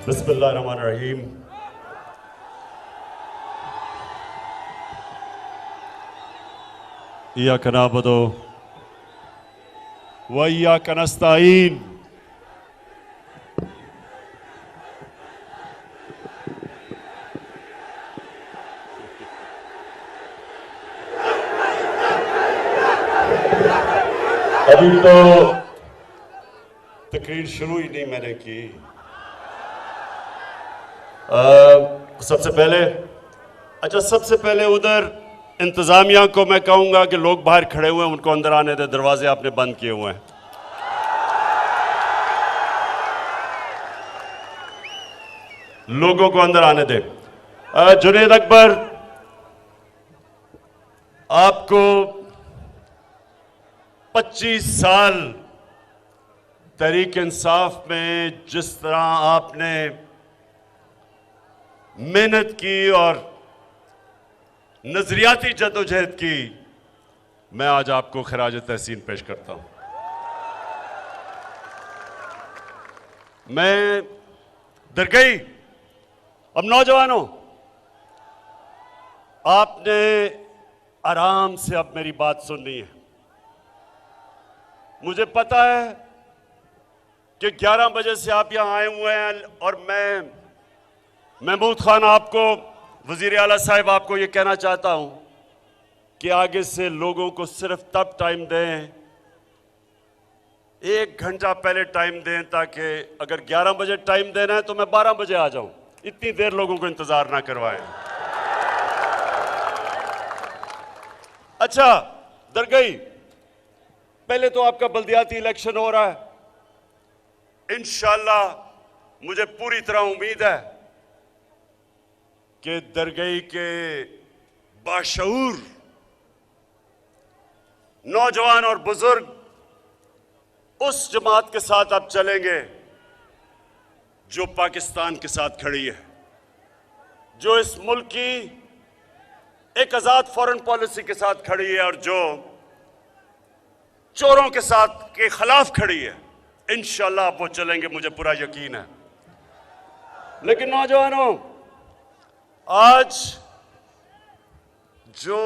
बिस्मिल्लाहिर्रहमानिर्रहीम। इय्याका नअबुदु व इय्याका नस्तईन। अभी तो तकरीर शुरू ही नहीं मैंने की। सबसे पहले उधर इंतजामिया को मैं कहूंगा कि लोग बाहर खड़े हुए हैं, उनको अंदर आने दे। दरवाजे आपने बंद किए हुए हैं। लोगों को अंदर आने दे। जुनैद अकबर, आपको 25 साल तहरीक इंसाफ में जिस तरह आपने मेहनत की और नजरियाती जदोजहद की, मैं आज आपको खराज तहसीन पेश करता हूं। मैं दरगई, अब नौजवानों, आपने आराम से अब मेरी बात सुननी है। मुझे पता है कि 11 बजे से आप यहां आए हुए हैं और मैं महमूद खान आपको, वजीर आला साहब, आपको ये कहना चाहता हूं कि आगे से लोगों को सिर्फ तब टाइम दें, 1 घंटा पहले टाइम दें, ताकि अगर 11 बजे टाइम देना है तो मैं 12 बजे आ जाऊं। इतनी देर लोगों को इंतजार ना करवाएं। अच्छा दरगई, पहले तो आपका बल्दियाती इलेक्शन हो रहा है। इंशाअल्लाह मुझे पूरी तरह उम्मीद है कि दरगई के बाशऊर नौजवान और बुजुर्ग उस जमात के साथ अब चलेंगे जो पाकिस्तान के साथ खड़ी है, जो इस मुल्क की एक आजाद फॉरेन पॉलिसी के साथ खड़ी है और जो चोरों के साथ के खिलाफ खड़ी है। इंशाअल्लाह वो चलेंगे, मुझे पूरा यकीन है। लेकिन नौजवानों, आज जो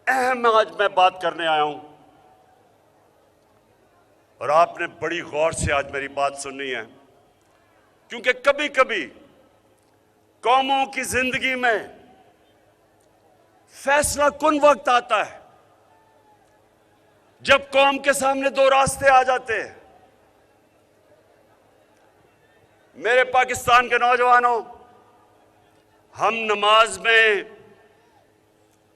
अहम आज मैं बात करने आया हूं, और आपने बड़ी गौर से आज मेरी बात सुननी है, क्योंकि कभी कभी कौमों की जिंदगी में फैसला कुन वक्त आता है जब कौम के सामने 2 रास्ते आ जाते हैं। मेरे पाकिस्तान के नौजवानों, हम नमाज में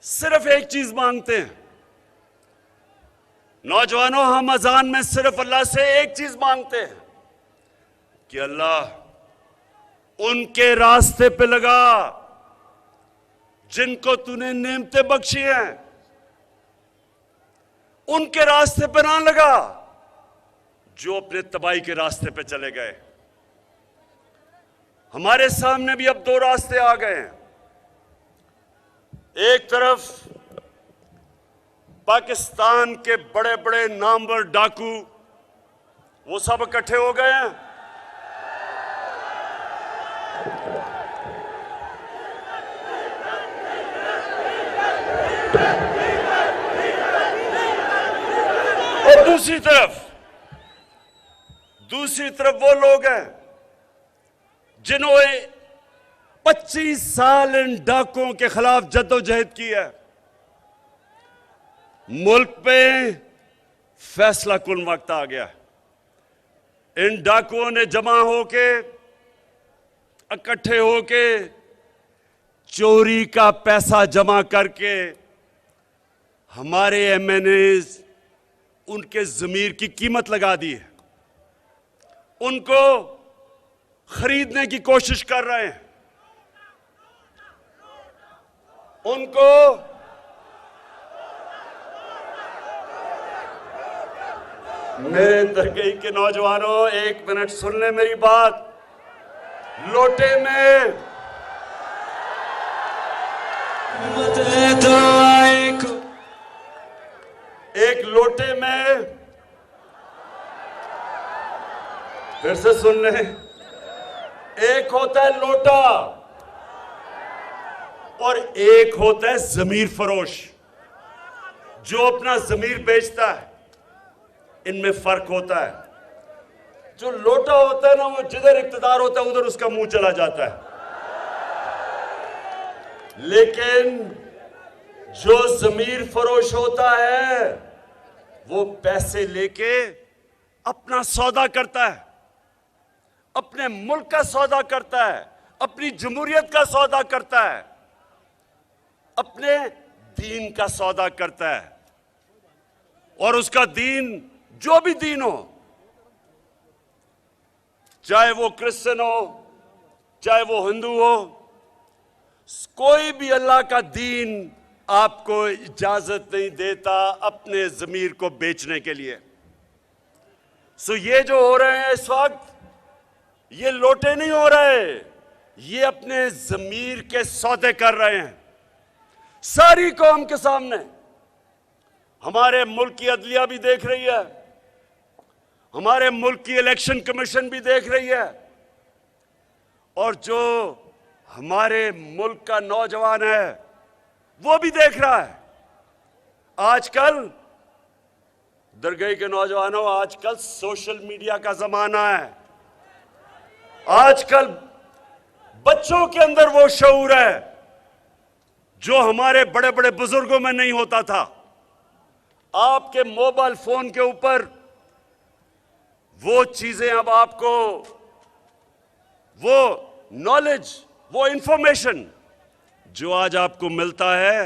सिर्फ एक चीज मांगते हैं। नौजवानों, हम अजान में सिर्फ अल्लाह से एक चीज मांगते हैं कि अल्लाह उनके रास्ते पे लगा जिनको तूने नेमतें बख्शी हैं, उनके रास्ते पे ना लगा जो अपने तबाही के रास्ते पे चले गए। हमारे सामने भी अब 2 रास्ते आ गए हैं। एक तरफ पाकिस्तान के बड़े बड़े नामवर डाकू, वो सब इकट्ठे हो गए हैं। और दूसरी तरफ वो लोग हैं जिन्होंने 25 साल इन डाकुओं के खिलाफ जद्दोजहद की है। मुल्क पे फैसला कुन वक्त आ गया। इन डाकुओं ने जमा होके, इकट्ठे होके, चोरी का पैसा जमा करके हमारे एमएनएज, उनके जमीर की कीमत लगा दी है। उनको खरीदने की कोशिश कर रहे हैं। उनको मेरे दरगई के नौजवानों, 1 मिनट सुन ले मेरी बात। लोटे में एक लोटे में, फिर से सुन ले, एक होता है लोटा और एक होता है जमीर फरोश, जो अपना जमीर बेचता है। इनमें फर्क होता है। जो लोटा होता है ना, वो जिधर इख्तिदार होता है उधर उसका मुंह चला जाता है, लेकिन जो जमीर फरोश होता है वो पैसे लेके अपना सौदा करता है, अपने मुल्क का सौदा करता है, अपनी जमहूरियत का सौदा करता है, अपने दीन का सौदा करता है। और उसका दीन, जो भी दीन हो, चाहे वो क्रिश्चियन हो, चाहे वो हिंदू हो, कोई भी अल्लाह का दीन आपको इजाजत नहीं देता अपने जमीर को बेचने के लिए। सो ये जो हो रहे हैं इस वक्त, ये लोटे नहीं हो रहे, ये अपने जमीर के सौदे कर रहे हैं सारी कौम के सामने। हमारे मुल्क की अदलिया भी देख रही है, हमारे मुल्क की इलेक्शन कमीशन भी देख रही है, और जो हमारे मुल्क का नौजवान है वो भी देख रहा है। आजकल दरगाह के नौजवानों, आजकल सोशल मीडिया का जमाना है। आजकल बच्चों के अंदर वो शऊर है जो हमारे बड़े बड़े बुजुर्गों में नहीं होता था। आपके मोबाइल फोन के ऊपर वो चीजें अब आपको, वो नॉलेज, वो इंफॉर्मेशन जो आज आपको मिलता है,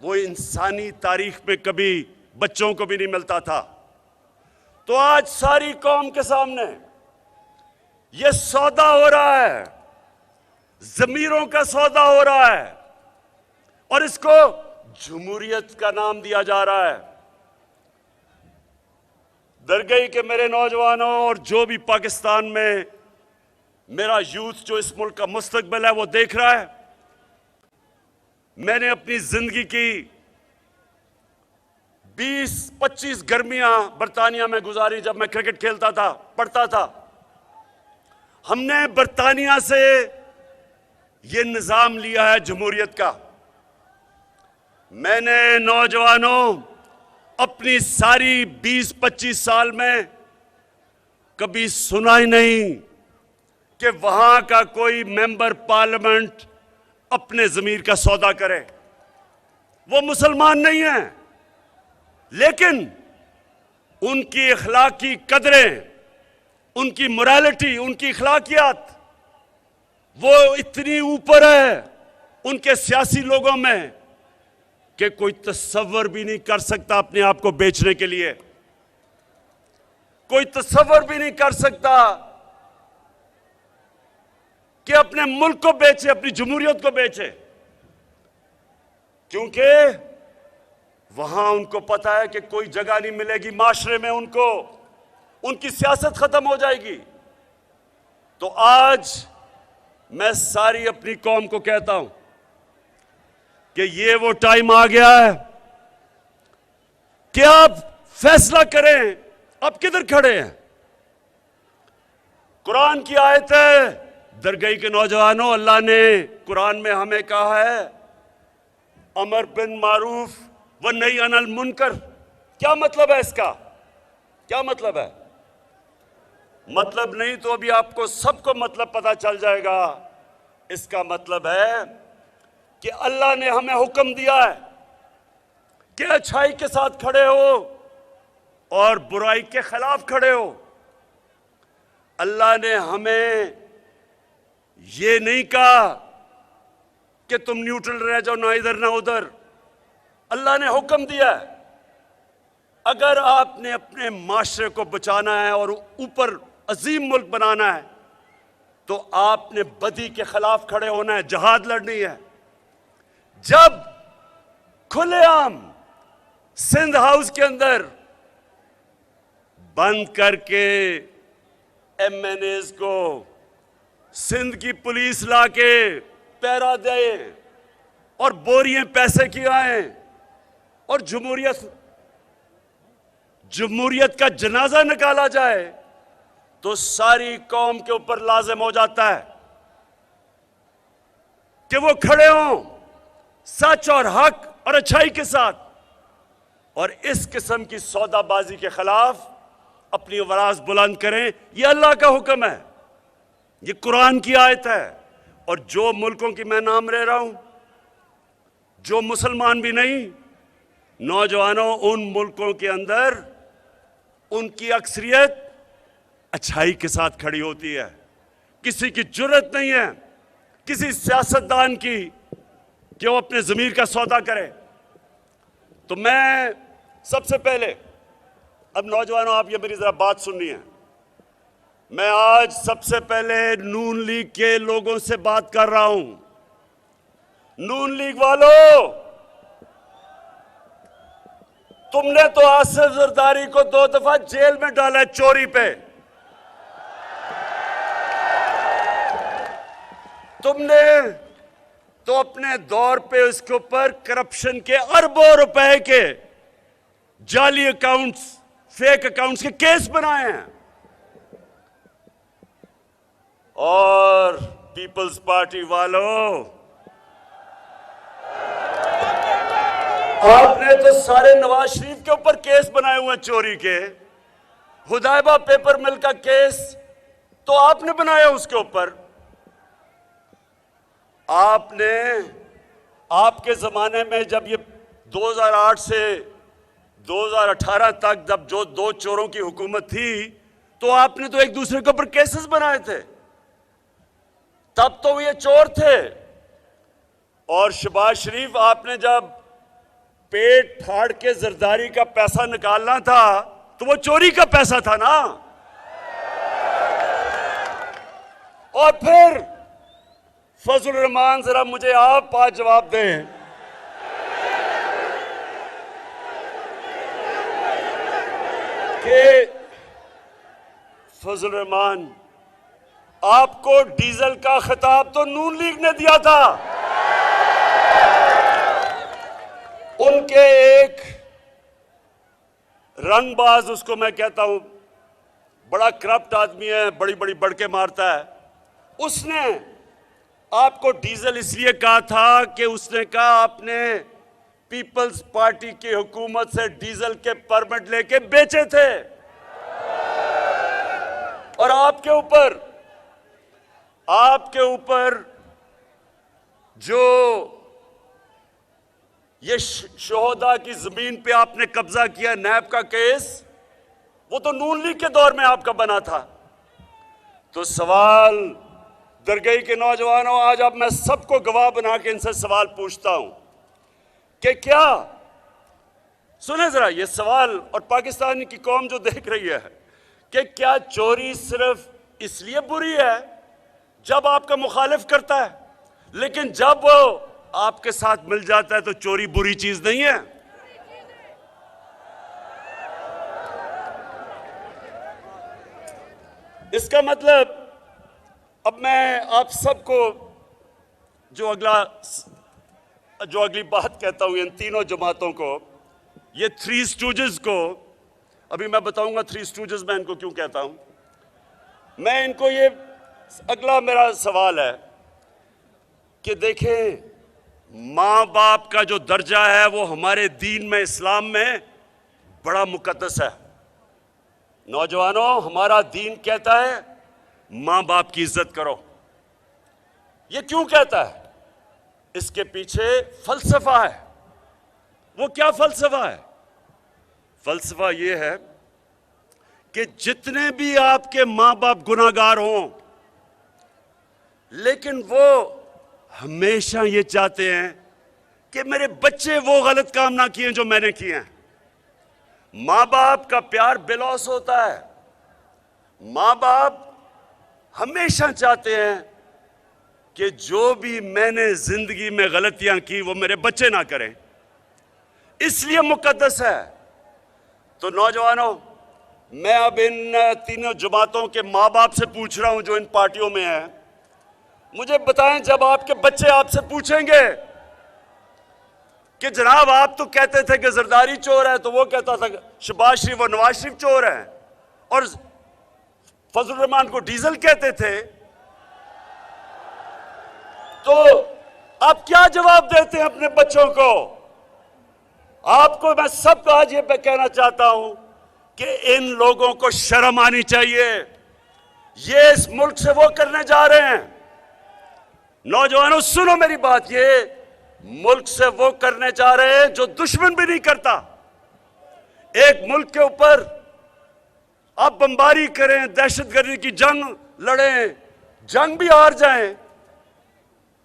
वो इंसानी तारीख में कभी बच्चों को भी नहीं मिलता था। तो आज सारी कौम के सामने ये सौदा हो रहा है, जमीरों का सौदा हो रहा है, और इसको जमहूरियत का नाम दिया जा रहा है। दरगाह के मेरे नौजवानों और जो भी पाकिस्तान में मेरा यूथ, जो इस मुल्क का मुस्तकबिल है, वो देख रहा है। मैंने अपनी जिंदगी की 20-25 गर्मियां बरतानिया में गुजारी जब मैं क्रिकेट खेलता था, पढ़ता था। हमने बरतानिया से ये निजाम लिया है जमहूरियत का। मैंने नौजवानों अपनी सारी 20-25 साल में कभी सुना ही नहीं कि वहां का कोई मेंबर पार्लियामेंट अपने जमीर का सौदा करे। वो मुसलमान नहीं है, लेकिन उनकी अखलाकी कदरें, उनकी मोरालिटी, उनकी अखलाकियात वो इतनी ऊपर है उनके सियासी लोगों में कि कोई तसव्वुर भी नहीं कर सकता अपने आप को बेचने के लिए। कोई तसव्वुर भी नहीं कर सकता कि अपने मुल्क को बेचे, अपनी जमहूरियत को बेचे, क्योंकि वहां उनको पता है कि कोई जगह नहीं मिलेगी माशरे में उनको, उनकी सियासत खत्म हो जाएगी। तो आज मैं सारी अपनी कौम को कहता हूं कि ये वो टाइम आ गया है कि आप फैसला करें। आप किधर खड़े हैं? कुरान की आयत है, दरगाह के नौजवानों, अल्लाह ने कुरान में हमें कहा है अमर बिन मारूफ व नही अनिल मुनकर। क्या मतलब है इसका? क्या मतलब है? मतलब नहीं तो अभी आपको सबको मतलब पता चल जाएगा। इसका मतलब है कि अल्लाह ने हमें हुक्म दिया है कि अच्छाई के साथ खड़े हो और बुराई के खिलाफ खड़े हो। अल्लाह ने हमें ये नहीं कहा कि तुम न्यूट्रल रह जाओ, ना इधर ना उधर। अल्लाह ने हुक्म दिया है अगर आपने अपने माशरे को बचाना है और ऊपर अजीम मुल्क बनाना है तो आपने बदी के खिलाफ खड़े होना है, जहाद लड़नी है। जब खुलेआम सिंध हाउस के अंदर बंद करके एमएनएस को सिंध की पुलिस लाके पहरा दे और बोरियां पैसे की आए और जमहूरियत का जनाजा निकाला जाए तो सारी कौम के ऊपर लाजिम हो जाता है कि वो खड़े हों सच और हक और अच्छाई के साथ, और इस किस्म की सौदाबाजी के खिलाफ अपनी आवाज बुलंद करें। यह अल्लाह का हुक्म है, ये कुरान की आयत है। और जो मुल्कों की मैं नाम ले रहा हूं, जो मुसलमान भी नहीं, नौजवानों, उन मुल्कों के अंदर उनकी अक्सरियत अच्छाई के साथ खड़ी होती है। किसी की जुर्रत नहीं है किसी सियासतदान की कि वो अपने ज़मीर का सौदा करे। तो मैं सबसे पहले, अब नौजवानों आप ये मेरी जरा बात सुननी है, मैं आज सबसे पहले नून लीग के लोगों से बात कर रहा हूं। नून लीग वालों, तुमने तो आसिफ जरदारी को 2 दफा जेल में डाला है चोरी पे। तुमने तो अपने दौर पे उसके ऊपर करप्शन के अरबों रुपए के जाली अकाउंट्स, फेक अकाउंट्स के केस बनाए हैं। और पीपल्स पार्टी वालों, आपने तो सारे नवाज शरीफ के ऊपर केस बनाए हुए हैं चोरी के। हुदैबा पेपर मिल का केस तो आपने बनाया उसके ऊपर। आपने, आपके जमाने में जब ये 2008 से 2018 तक जब जो 2 चोरों की हुकूमत थी, तो आपने तो एक दूसरे के ऊपर केसेस बनाए थे। तब तो ये चोर थे। और शहबाज शरीफ, आपने जब पेट फाड़ के जरदारी का पैसा निकालना था तो वो चोरी का पैसा था ना। और फिर फजल रहमान, जरा मुझे आप आज जवाब दें कि फजल रहमान, आपको डीजल का खिताब तो नून लीग ने दिया था। उनके एक रंगबाज, उसको मैं कहता हूं बड़ा करप्ट आदमी है, बड़ी बड़ी बढ़के मारता है, उसने आपको डीजल इसलिए कहा था कि उसने कहा आपने पीपल्स पार्टी की हुकूमत से डीजल के परमिट लेके बेचे थे। और आपके ऊपर जो ये शोहदा की जमीन पे आपने कब्जा किया, नैब का केस, वो तो नून लीग के दौर में आपका बना था। तो सवाल, दरगई के नौजवानों, आज अब मैं सबको गवाह बना के इनसे सवाल पूछता हूं कि क्या, सुने जरा ये सवाल, और पाकिस्तान की कौम जो देख रही है, कि क्या चोरी सिर्फ इसलिए बुरी है जब आपका मुखालिफ करता है, लेकिन जब वो आपके साथ मिल जाता है तो चोरी बुरी चीज नहीं है? इसका मतलब, अब मैं आप सबको जो अगली बात कहता हूं, इन तीनों जमातों को, ये 3 स्टूजेस को, अभी मैं बताऊंगा 3 स्टूजेस मैं इनको क्यों कहता हूं। मैं इनको, ये अगला मेरा सवाल है कि देखें, माँ बाप का जो दर्जा है वो हमारे दीन में, इस्लाम में बड़ा मुकद्दस है। नौजवानों, हमारा दीन कहता है माँ बाप की इज्जत करो। ये क्यों कहता है? इसके पीछे फलसफा है। वो क्या फलसफा है? फलसफा ये है कि जितने भी आपके माँ बाप गुनाहगार हों, लेकिन वो हमेशा ये चाहते हैं कि मेरे बच्चे वो गलत काम ना किए जो मैंने किए हैं। माँ बाप का प्यार बेलौस होता है। माँ बाप हमेशा चाहते हैं कि जो भी मैंने जिंदगी में गलतियां की वो मेरे बच्चे ना करें, इसलिए मुकद्दस है। तो नौजवानों, मैं अब इन तीनों जमातों के माँ बाप से पूछ रहा हूं जो इन पार्टियों में हैं, मुझे बताएं, जब आपके बच्चे आपसे पूछेंगे कि जनाब आप तो कहते थे कि जरदारी चोर है, तो वो कहता था शहबाज शरीफ और नवाज शरीफ चोर हैं, और फजल रहमान को डीजल कहते थे, तो आप क्या जवाब देते हैं अपने बच्चों को? आपको मैं सबको आज ये कहना चाहता हूं कि इन लोगों को शर्म आनी चाहिए। ये इस मुल्क से वो करने जा रहे हैं। नौजवानों सुनो मेरी बात, ये मुल्क से वो करने जा रहे हैं जो दुश्मन भी नहीं करता। एक मुल्क के ऊपर आप बमबारी करें, दहशतगर्दी की जंग लड़ें, जंग भी हार जाएं,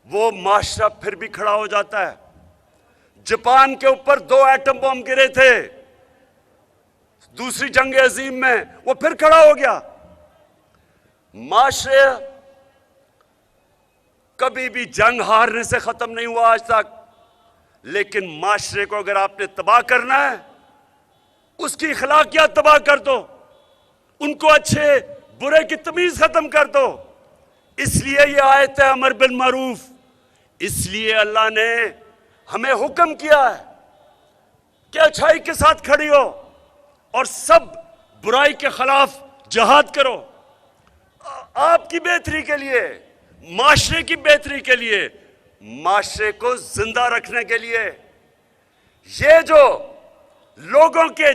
वो माशरा फिर भी खड़ा हो जाता है। जापान के ऊपर 2 एटम बम गिरे थे दूसरी जंग अजीम में, वो फिर खड़ा हो गया। माशरे कभी भी जंग हारने से खत्म नहीं हुआ आज तक, लेकिन माशरे को अगर आपने तबाह करना है, उसकी अखलाकियात तबाह कर दो, उनको अच्छे बुरे की तमीज खत्म कर दो। इसलिए ये आयत है अमर बिल मारूफ, इसलिए अल्लाह ने हमें हुक्म किया है कि अच्छाई के साथ खड़ी हो और सब बुराई के खिलाफ जिहाद करो। आपकी बेहतरी के लिए, माशरे की बेहतरी के लिए, माशरे को जिंदा रखने के लिए। ये जो लोगों के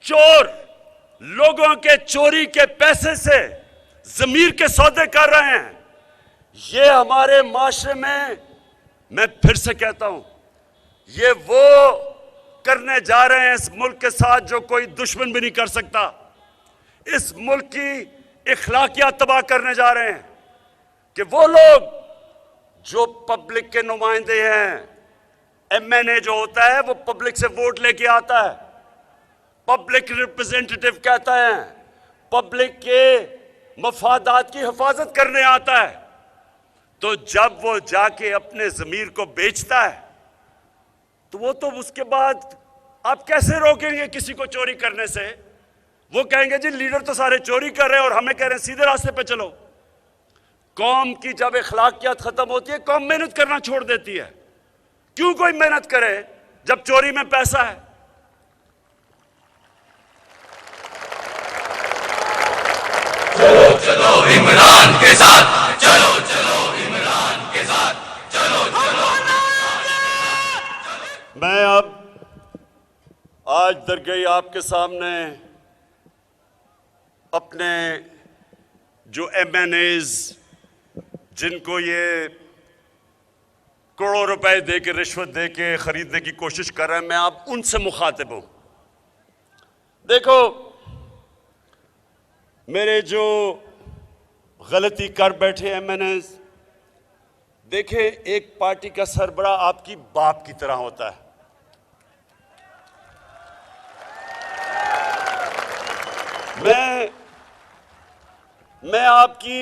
चोर, लोगों के चोरी के पैसे से जमीर के सौदे कर रहे हैं, ये हमारे माशरे में, मैं फिर से कहता हूं, ये वो करने जा रहे हैं इस मुल्क के साथ जो कोई दुश्मन भी नहीं कर सकता। इस मुल्क की इखलाकियात तबाह करने जा रहे हैं कि वो लोग जो पब्लिक के नुमाइंदे हैं, एमएनए जो होता है वो पब्लिक से वोट लेके आता है, पब्लिक रिप्रेजेंटेटिव कहता है, पब्लिक के मफादात की हिफाजत करने आता है, तो जब वो जाके अपने ज़मीर को बेचता है तो वो तो उसके बाद आप कैसे रोकेंगे किसी को चोरी करने से? वो कहेंगे जी लीडर तो सारे चोरी कर रहे हैं और हमें कह रहे हैं सीधे रास्ते पे चलो। कौम की जब अखलाकियात खत्म होती है, कौम मेहनत करना छोड़ देती है। क्यों कोई मेहनत करे जब चोरी में पैसा है? चलो चलो इमरान के साथ, चलो चलो इमरान के साथ, चलो चलो। मैं अब आज दरगई आपके सामने अपने जो एमएनएज जिनको ये करोड़ों रुपए दे के, रिश्वत दे के खरीदने की कोशिश कर रहे हैं, मैं अब उनसे मुखातिब हूं। देखो, मेरे जो गलती कर बैठे एमएनएज, देखें एक पार्टी का सरबरा आपकी बाप की तरह होता है। मैं आपकी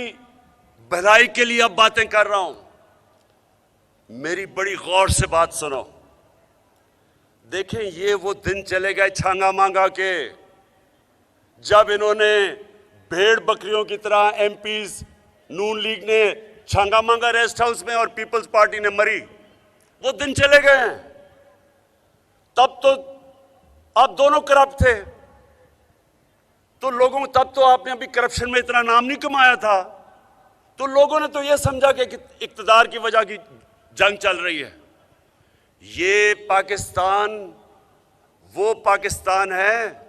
भलाई के लिए अब बातें कर रहा हूं। मेरी बड़ी गौर से बात सुनो। देखें, ये वो दिन चले गए छांगा मांगा के, जब इन्होंने भेड़ बकरियों की तरह एमपीज नून लीग ने छांगा मांगा रेस्ट हाउस में और पीपल्स पार्टी ने मरी। वो दिन चले गए हैं। तब तो आप दोनों करप्ट थे, तो लोगों, तब तो आपने अभी करप्शन में इतना नाम नहीं कमाया था, तो लोगों ने तो ये समझा कि इक्तदार की वजह की जंग चल रही है। ये पाकिस्तान वो पाकिस्तान है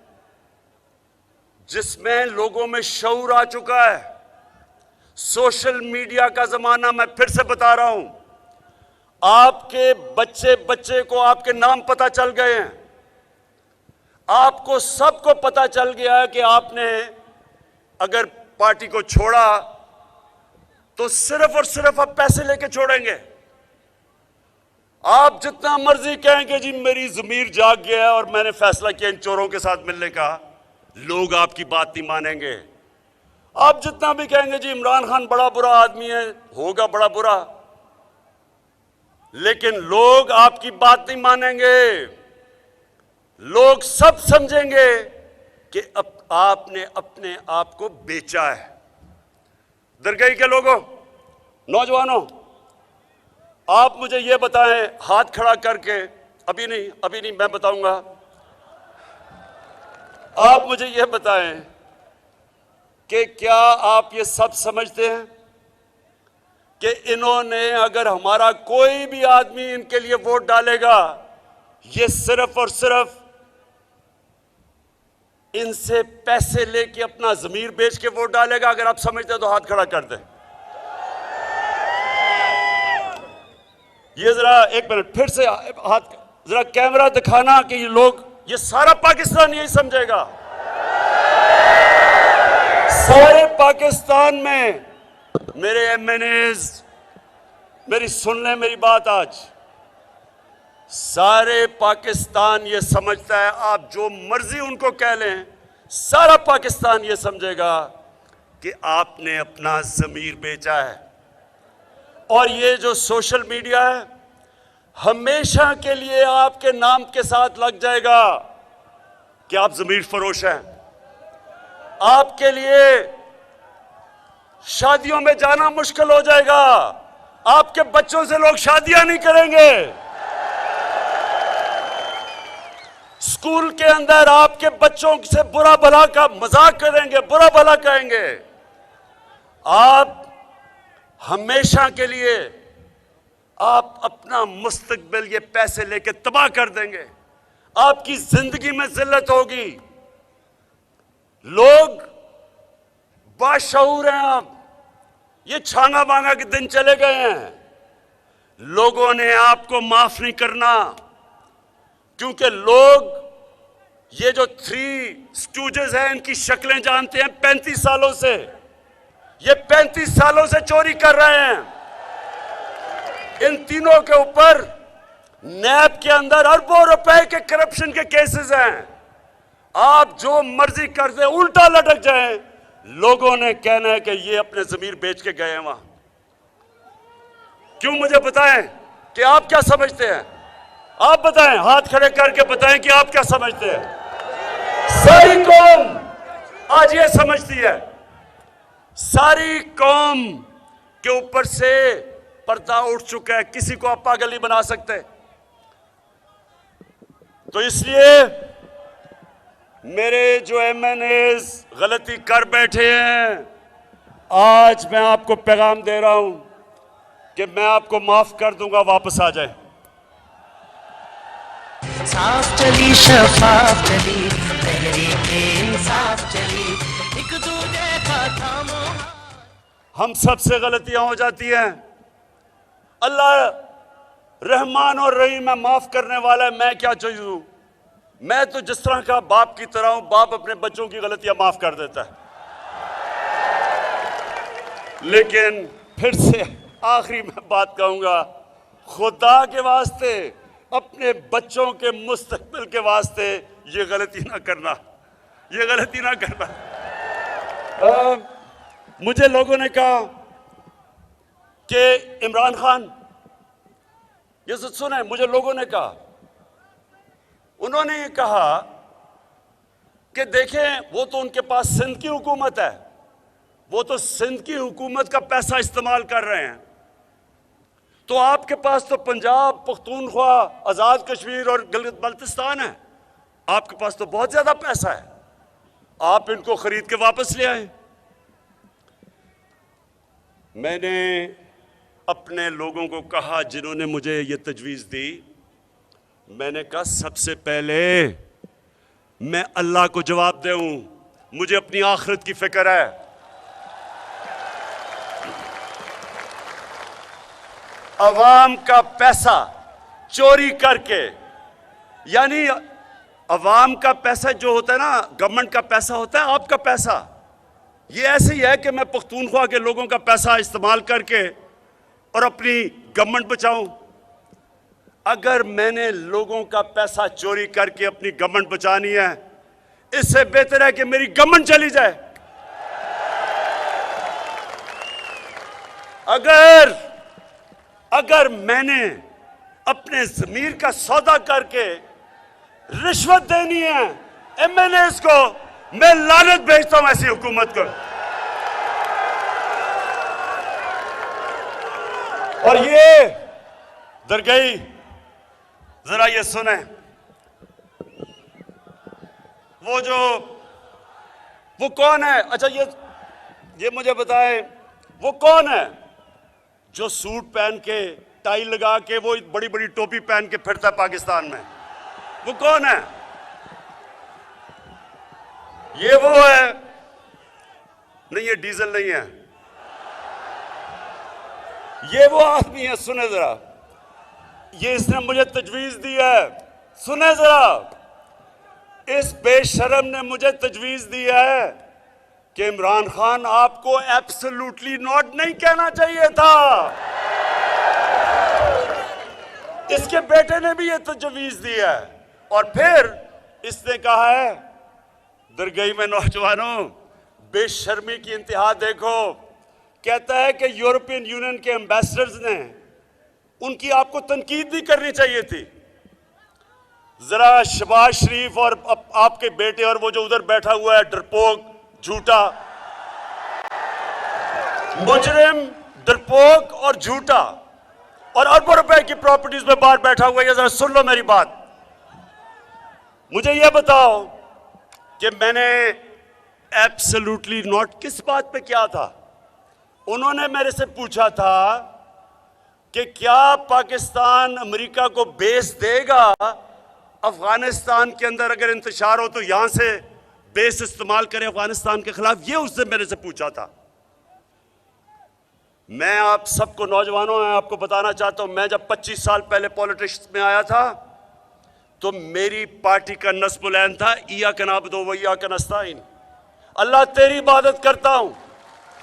जिसमें लोगों में शऊर आ चुका है। सोशल मीडिया का जमाना, मैं फिर से बता रहा हूं, आपके बच्चे बच्चे को आपके नाम पता चल गए हैं। आपको सबको पता चल गया है कि आपने अगर पार्टी को छोड़ा तो सिर्फ और सिर्फ आप पैसे लेके छोड़ेंगे। आप जितना मर्जी कहेंगे जी मेरी ज़मीर जाग गया है और मैंने फैसला किया इन चोरों के साथ मिलने का, लोग आपकी बात नहीं मानेंगे। आप जितना भी कहेंगे जी इमरान खान बड़ा बुरा आदमी है, होगा बड़ा बुरा, लेकिन लोग आपकी बात नहीं मानेंगे। लोग सब समझेंगे कि अब आपने अपने आप को बेचा है। दरगई के लोगों, नौजवानों, आप मुझे यह बताएं हाथ खड़ा करके, अभी नहीं मैं बताऊंगा। आप मुझे यह बताएं कि क्या आप ये सब समझते हैं कि इन्होंने, अगर हमारा कोई भी आदमी इनके लिए वोट डालेगा, ये सिर्फ और सिर्फ इनसे पैसे लेके अपना जमीर बेच के वोट डालेगा। अगर आप समझते हैं तो हाथ खड़ा कर दें। ये जरा एक मिनट फिर से हाथ, जरा कैमरा दिखाना कि ये लोग, ये सारा पाकिस्तान यही समझेगा। सारे पाकिस्तान में मेरे एमएनएज, मेरी सुन लें मेरी बात आज, सारे पाकिस्तान ये समझता है, आप जो मर्जी उनको कह लें, सारा पाकिस्तान ये समझेगा कि आपने अपना ज़मीर बेचा है। और ये जो सोशल मीडिया है, हमेशा के लिए आपके नाम के साथ लग जाएगा कि आप ज़मीर फरोश हैं। आपके लिए शादियों में जाना मुश्किल हो जाएगा। आपके बच्चों से लोग शादियां नहीं करेंगे। स्कूल के अंदर आपके बच्चों से बुरा भला का मजाक करेंगे, बुरा भला कहेंगे। आप हमेशा के लिए आप अपना मुस्तकबिल ये पैसे लेके तबाह कर देंगे। आपकी जिंदगी में जिल्लत होगी। लोग बाशऊर हैं। आप ये छांगा मांगा के दिन चले गए हैं। लोगों ने आपको माफ नहीं करना, क्योंकि लोग ये जो थ्री स्टूजेस हैं इनकी शक्लें जानते हैं 35 सालों से। ये 35 सालों से चोरी कर रहे हैं। इन तीनों के ऊपर नैब के अंदर अरबों रुपए के करप्शन के केसेस हैं। आप जो मर्जी कर दे, उल्टा लटक जाए, लोगों ने कहना है कि ये अपने जमीर बेच के गए हैं वहां। क्यों? मुझे बताएं कि आप क्या समझते हैं। आप बताएं, हाथ खड़े करके बताएं कि आप क्या समझते हैं। सारी कौम आज ये समझती है, सारी कौम के ऊपर से पर्दा उठ चुका है। किसी को आप पागल नहीं बना सकते। तो इसलिए मेरे जो एमएनएज गलती कर बैठे हैं, आज मैं आपको पैगाम दे रहा हूं कि मैं आपको माफ कर दूंगा, वापस आ जाए। साफ चली शफाफ चली, तहरीकें साफ चली, एक दूजे का थामो। हम सबसे गलतियां हो जाती हैं। अल्लाह रहमान और रहीम है, माफ करने वाला है। मैं क्या चीज हूं? मैं तो जिस तरह का बाप की तरह हूं। बाप अपने बच्चों की गलतियां माफ कर देता है। लेकिन फिर से आखिरी में बात कहूंगा, खुदा के वास्ते, अपने बच्चों के मुस्तकबिल के वास्ते ये गलती ना करना, ये गलती ना करना। मुझे लोगों ने कहा कि इमरान खान, ये सुने, मुझे लोगों ने कहा, उन्होंने ये कहा कि देखें, वो तो उनके पास सिंध की हुकूमत है, वो तो सिंध की हुकूमत का पैसा इस्तेमाल कर रहे हैं। तो आपके पास तो पंजाब, पख्तूनख्वा, आज़ाद कश्मीर और गिलगित बल्तिस्तान है। आपके पास तो बहुत ज़्यादा पैसा है, आप इनको खरीद के वापस ले आए। मैंने अपने लोगों को कहा जिन्होंने मुझे ये तजवीज़ दी, मैंने कहा सबसे पहले मैं अल्लाह को जवाब दूं, मुझे अपनी आखिरत की फिक्र है। अवाम का पैसा चोरी करके, यानी अवाम का पैसा जो होता है ना, गवर्नमेंट का पैसा होता है, आपका पैसा, ये ऐसे ही है कि मैं पख्तूनख्वा के लोगों का पैसा इस्तेमाल करके और अपनी गवर्नमेंट बचाऊं। अगर मैंने लोगों का पैसा चोरी करके अपनी गवर्नमेंट बचानी है, इससे बेहतर है कि मेरी गवर्नमेंट चली जाए। अगर मैंने अपने जमीर का सौदा करके रिश्वत देनी है एमएनएस को, मैं लानत भेजता हूं ऐसी हुकूमत को। और ये दरगई, जरा ये सुने, वो कौन है? अच्छा, ये मुझे बताए, वो कौन है जो सूट पहन के टाई लगा के वो बड़ी बड़ी टोपी पहन के फिरता है पाकिस्तान में, वो कौन है? ये वो है? नहीं, ये डीजल नहीं है, ये वो आदमी है। सुने जरा, ये इसने मुझे तजवीज दी है। सुने जरा, इस बेशरम ने मुझे तजवीज दी है कि इमरान खान आपको एब्सोल्युटली नॉट नहीं कहना चाहिए था। इसके बेटे ने भी ये तजवीज दी है। और फिर इसने कहा है, दरगई में नौजवानों, बेशर्मी की इंतहा देखो। कहता है कि यूरोपियन यूनियन के एम्बेसडर्स ने उनकी आपको तनकीद भी करनी चाहिए थी। जरा शहबाज शरीफ और आपके बेटे और वो जो उधर बैठा हुआ है डरपोक, झूठा मुजरिम, डरपोक और झूठा, और अरबों रुपए की प्रॉपर्टीज में बाहर बैठा हुआ है, जरा सुन लो मेरी बात। मुझे यह बताओ कि मैंने एब्सोल्युटली नॉट किस बात पे किया था? उन्होंने मेरे से पूछा था कि क्या पाकिस्तान अमेरिका को बेस देगा अफगानिस्तान के अंदर, अगर इंतशार हो तो यहां से बेस इस्तेमाल करे अफगानिस्तान के खिलाफ। ये उसने मेरे से पूछा था। मैं आप सबको, नौजवानों, मैं आपको बताना चाहता हूं, मैं जब 25 साल पहले पॉलिटिक्स में आया था तो मेरी पार्टी का नस्बुलैन था, इया का नाबुदो व इया का नस्ताईन। अल्लाह तेरी इबादत करता हूं,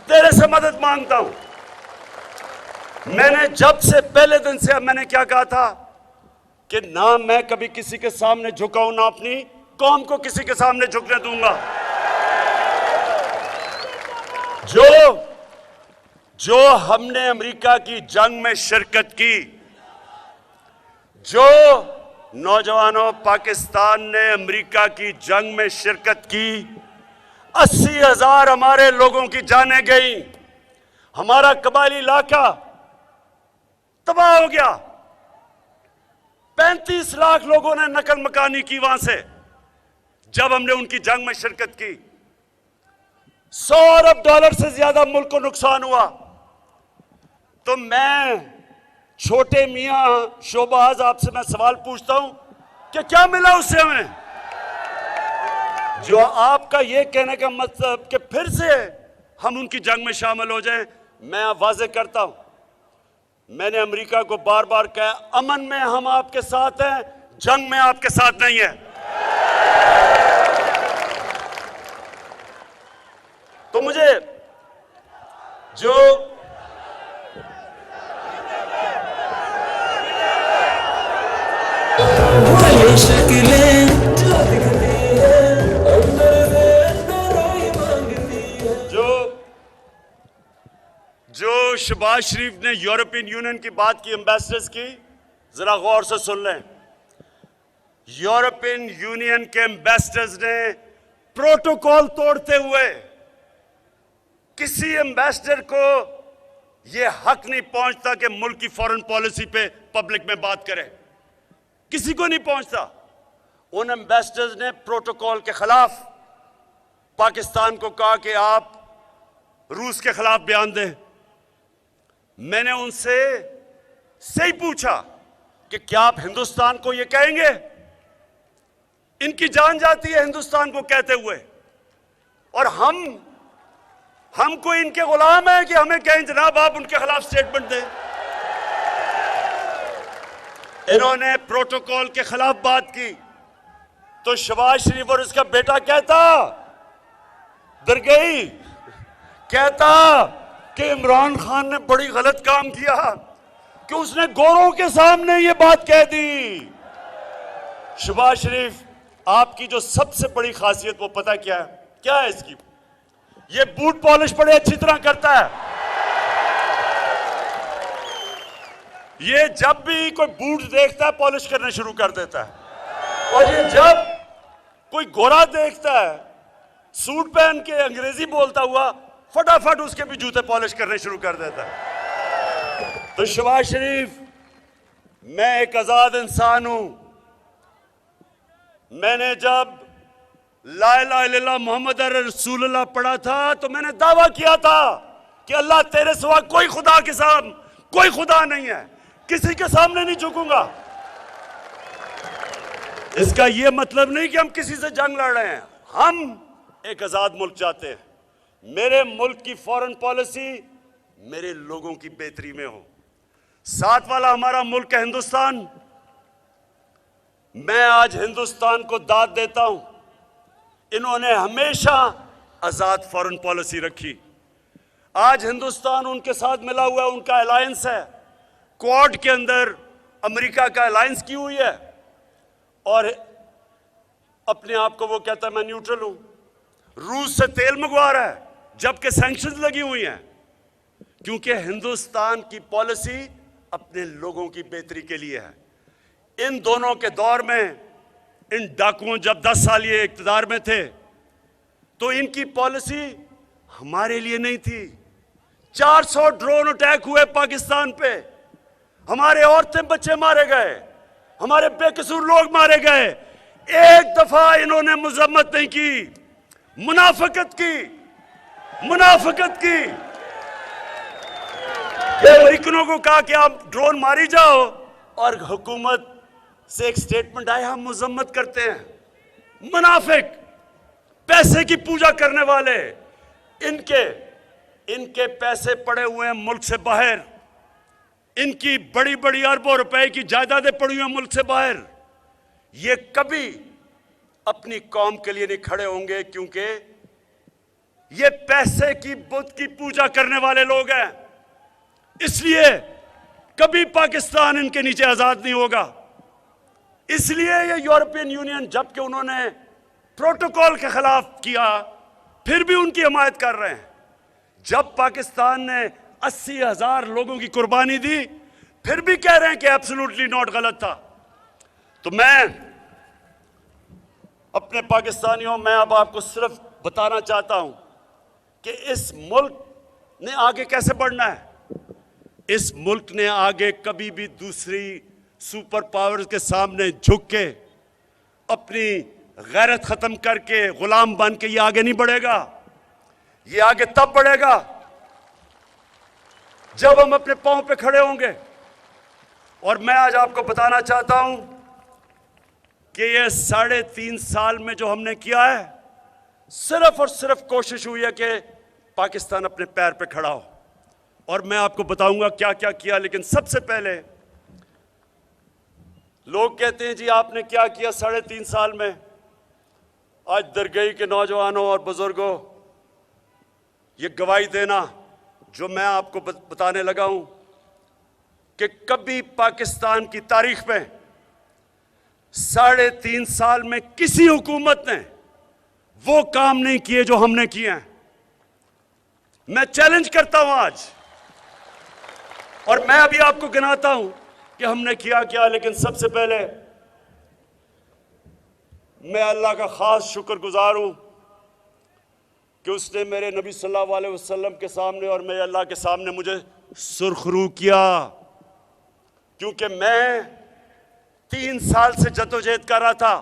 तेरे से मदद मांगता हूं। मैंने जब से पहले दिन से, मैंने क्या कहा था कि ना मैं कभी किसी के सामने झुकाऊं, ना अपनी कौम को किसी के सामने झुकने दूंगा। जो हमने अमेरिका की जंग में शिरकत की, जो नौजवानों पाकिस्तान ने अमेरिका की जंग में शिरकत की, 80,000 हमारे लोगों की जानें गई, हमारा कबायली इलाका तबाह हो गया, 35 लाख लोगों ने नकल मकानी की वहां से जब हमने उनकी जंग में शिरकत की। $100 अरब से ज्यादा मुल्क को नुकसान हुआ। तो मैं छोटे मियां शोबाज आपसे मैं सवाल पूछता हूं कि क्या मिला उससे हमें? जो आपका ये कहने का मतलब कि फिर से हम उनकी जंग में शामिल हो जाएं, मैं वाज़ेह करता हूं, मैंने अमेरिका को बार बार कहा, अमन में हम आपके साथ हैं, जंग में आपके साथ नहीं है। तो मुझे जो शहबाज शरीफ ने यूरोपियन यूनियन की बात की, एम्बेसडर्स की, जरा गौर से सुन लें। यूरोपियन यूनियन के एम्बेसडर्स ने प्रोटोकॉल तोड़ते हुए, किसी एम्बेसडर को यह हक नहीं पहुंचता कि मुल्क की फॉरेन पॉलिसी पे पब्लिक में बात करे, किसी को नहीं पहुंचता। उन एम्बेसडर्स ने प्रोटोकॉल के खिलाफ पाकिस्तान को कहा कि आप रूस के खिलाफ बयान दें। मैंने उनसे सही पूछा कि क्या आप हिंदुस्तान को यह कहेंगे? इनकी जान जाती है हिंदुस्तान को कहते हुए, और हमको इनके गुलाम है कि हमें कहें जनाब आप उनके खिलाफ स्टेटमेंट दें। इन्होंने प्रोटोकॉल के खिलाफ बात की तो शहबाज शरीफ और उसका बेटा कहता, दरगई कहता कि इमरान खान ने बड़ी गलत काम किया कि उसने गोरों के सामने ये बात कह दी। शहबाज शरीफ, आपकी जो सबसे बड़ी खासियत वो पता क्या है? क्या है इसकी? ये बूट पॉलिश बड़े अच्छी तरह करता है। ये जब भी कोई बूट देखता है पॉलिश करना शुरू कर देता है, और ये जब कोई गोरा देखता है सूट पहन के अंग्रेजी बोलता हुआ, फटाफट उसके भी जूते पॉलिश करने शुरू कर देता है। तो शहबाज शरीफ, मैं एक आजाद इंसान हूं। मैंने जब ला इलाहा इल्लल्लाह मोहम्मद रसूलुल्लाह पढ़ा था तो मैंने दावा किया था कि अल्लाह तेरे सिवा कोई खुदा के साथ कोई खुदा नहीं है, किसी के सामने नहीं झुकूंगा। इसका यह मतलब नहीं कि हम किसी से जंग लड़ रहे हैं। हम एक आजाद मुल्क चाहते हैं। मेरे मुल्क की फॉरेन पॉलिसी मेरे लोगों की बेहतरी में हो। साथ वाला हमारा मुल्क है हिंदुस्तान। मैं आज हिंदुस्तान को दाद देता हूं। इन्होंने हमेशा आजाद फॉरेन पॉलिसी रखी। आज हिंदुस्तान उनके साथ मिला हुआ है, उनका अलायंस है। क्वाड के अंदर अमेरिका का अलायंस की हुई है और अपने आप को वो कहता है मैं न्यूट्रल हूं। रूस से तेल मंगवा रहा है जबकि सैंक्शंस लगी हुई हैं, क्योंकि हिंदुस्तान की पॉलिसी अपने लोगों की बेहतरी के लिए है। इन दोनों के दौर में, इन डाकुओं जब 10 साल ये इक्तदार में थे तो इनकी पॉलिसी हमारे लिए नहीं थी। 400 ड्रोन अटैक हुए पाकिस्तान पे, हमारे औरतें बच्चे मारे गए, हमारे बेकसूर लोग मारे गए। एक दफा इन्होंने मजम्मत नहीं की, मुनाफिकत की। अमेरिकनों को कहा कि आप ड्रोन मारी जाओ और हुकूमत से एक स्टेटमेंट आया हम मजम्मत करते हैं। मुनाफिक, पैसे की पूजा करने वाले, इनके पैसे पड़े हुए हैं मुल्क से बाहर। इनकी बड़ी बड़ी अरबों रुपए की जायदादें पड़ी हुई हैं मुल्क से बाहर। ये कभी अपनी कौम के लिए नहीं खड़े होंगे, क्योंकि ये पैसे की बुत की पूजा करने वाले लोग हैं। इसलिए कभी पाकिस्तान इनके नीचे आजाद नहीं होगा। इसलिए ये यूरोपियन यूनियन, जबकि उन्होंने प्रोटोकॉल के खिलाफ किया, फिर भी उनकी हिमायत कर रहे हैं। जब पाकिस्तान ने 80,000 लोगों की कुर्बानी दी, फिर भी कह रहे हैं कि एब्सोल्युटली नॉट, गलत था। तो मैं अपने पाकिस्तानियों, मैं अब आपको सिर्फ बताना चाहता हूं कि इस मुल्क ने आगे कैसे बढ़ना है। इस मुल्क ने आगे कभी भी दूसरी सुपर पावर्स के सामने झुक के अपनी गैरत खत्म करके गुलाम बन के ये आगे नहीं बढ़ेगा। ये आगे तब बढ़ेगा जब हम अपने पांव पे खड़े होंगे। और मैं आज आपको बताना चाहता हूं कि ये 3.5 साल में जो हमने किया है, सिर्फ और सिर्फ कोशिश हुई है कि पाकिस्तान अपने पैर पे खड़ा हो। और मैं आपको बताऊंगा क्या क्या किया। लेकिन सबसे पहले, लोग कहते हैं जी आपने क्या किया 3.5 साल में। आज दरगई के नौजवानों और बुजुर्गों, ये गवाही देना जो मैं आपको बताने लगा हूं कि कभी पाकिस्तान की तारीख में 3.5 साल में किसी हुकूमत ने वो काम नहीं किए जो हमने किए हैं। मैं चैलेंज करता हूं आज, और मैं अभी आपको गिनाता हूं कि हमने किया क्या। लेकिन सबसे पहले मैं अल्लाह का खास शुक्रगुजार हूं कि उसने मेरे नबी सल्लल्लाहु अलैहि वसल्लम के सामने और मेरे अल्लाह के सामने मुझे सुरखरू किया। क्योंकि मैं 3 साल से जद्दोजहद कर रहा था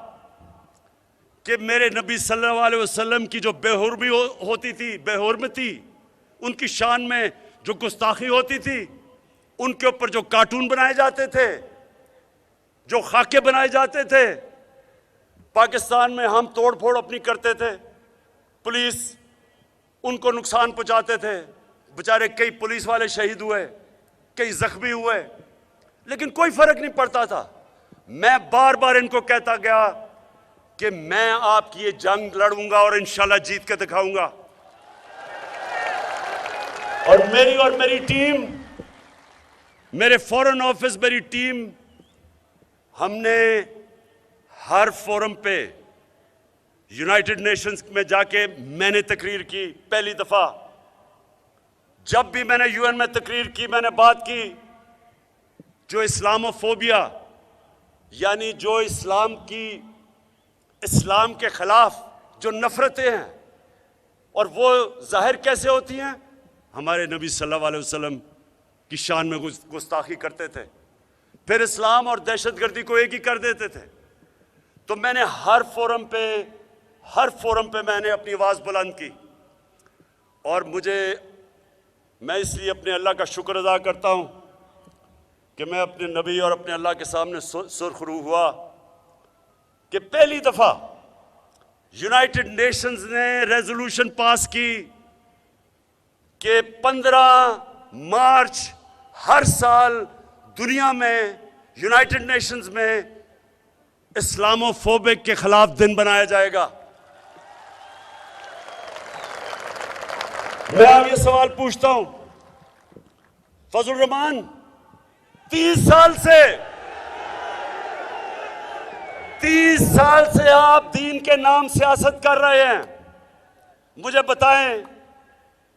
कि मेरे नबी सल्लल्लाहु अलैहि वसल्लम की जो बेहुरमी होती थी, बेहुरमती, उनकी शान में जो गुस्ताखी होती थी, उनके ऊपर जो कार्टून बनाए जाते थे, जो खाके बनाए जाते थे, पाकिस्तान में हम तोड़ फोड़ अपनी करते थे, पुलिस उनको नुकसान पहुंचाते थे। बेचारे कई पुलिस वाले शहीद हुए, कई जख्मी हुए, लेकिन कोई फर्क नहीं पड़ता था। मैं बार बार इनको कहता गया कि मैं आपकी ये जंग लड़ूंगा और इंशाल्लाह जीत के दिखाऊंगा। और मेरी टीम, मेरे फॉरेन ऑफिस, मेरी टीम, हमने हर फोरम पे यूनाइटेड नेशंस में जाके मैंने तकरीर की। पहली दफा जब भी मैंने यूएन में तकरीर की, मैंने बात की जो इस्लामोफोबिया, यानी जो इस्लाम के खिलाफ जो नफरतें हैं, और वो जाहिर कैसे होती हैं, हमारे नबी सल्लल्लाहु अलैहि वसल्लम की शान में गुस्ताखी करते थे, फिर इस्लाम और दहशतगर्दी को एक ही कर देते थे। तो मैंने हर फोरम पे मैंने अपनी आवाज़ बुलंद की। और मैं इसलिए अपने अल्लाह का शुक्र अदा करता हूँ कि मैं अपने नबी और अपने अल्लाह के सामने सुरखरू हुआ कि पहली दफा यूनाइटेड नेशंस ने रेजोल्यूशन पास की कि 15 मार्च हर साल दुनिया में यूनाइटेड नेशंस में इस्लामोफोबिक के खिलाफ दिन बनाया जाएगा। मैं अब ये सवाल पूछता हूं, फजल रहमान 30 साल से आप दीन के नाम सियासत कर रहे हैं। मुझे बताएं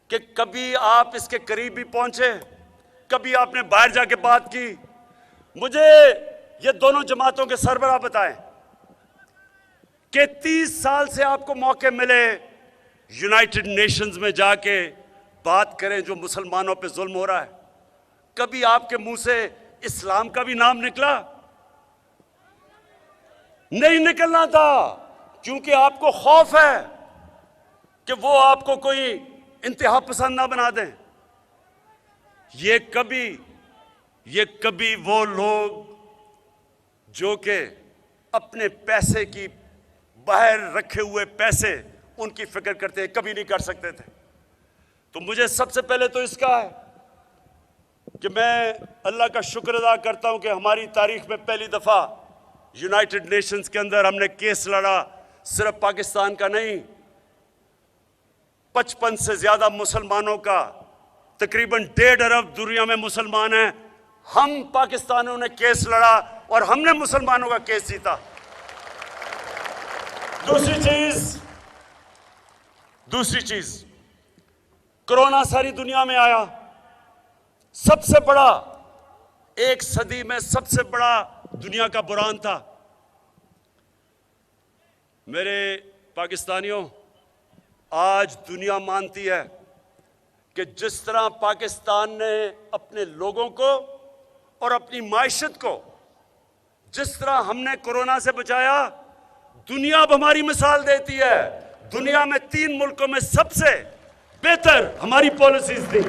कि कभी आप इसके करीब भी पहुंचे? कभी आपने बाहर जाके बात की? मुझे ये दोनों जमातों के सरबराह बताएं कि 30 साल से आपको मौके मिले यूनाइटेड नेशंस में जाके बात करें जो मुसलमानों पे जुल्म हो रहा है। कभी आपके मुंह से इस्लाम का भी नाम निकला? नहीं निकलना था, क्योंकि आपको खौफ है कि वो आपको कोई इंतहा पसंद ना बना दें। ये कभी वो लोग जो कि अपने पैसे की बाहर रखे हुए पैसे उनकी फिक्र करते हैं, कभी नहीं कर सकते थे। तो मुझे सबसे पहले तो इसका है कि मैं अल्लाह का शुक्र अदा करता हूं कि हमारी तारीख में पहली दफा यूनाइटेड नेशंस के अंदर हमने केस लड़ा। सिर्फ पाकिस्तान का नहीं, 55 से ज्यादा मुसलमानों का, तकरीबन 1.5 अरब दुनिया में मुसलमान हैं। हम पाकिस्तानियों ने केस लड़ा और हमने मुसलमानों का केस जीता। दूसरी चीज कोरोना सारी दुनिया में आया, सबसे बड़ा, एक सदी में सबसे बड़ा दुनिया का बुरान था। मेरे पाकिस्तानियों, आज दुनिया मानती है कि जिस तरह पाकिस्तान ने अपने लोगों को और अपनी मायशत को जिस तरह हमने कोरोना से बचाया, दुनिया अब हमारी मिसाल देती है। दुनिया में 3 मुल्कों में सबसे बेहतर हमारी पॉलिसीज थी।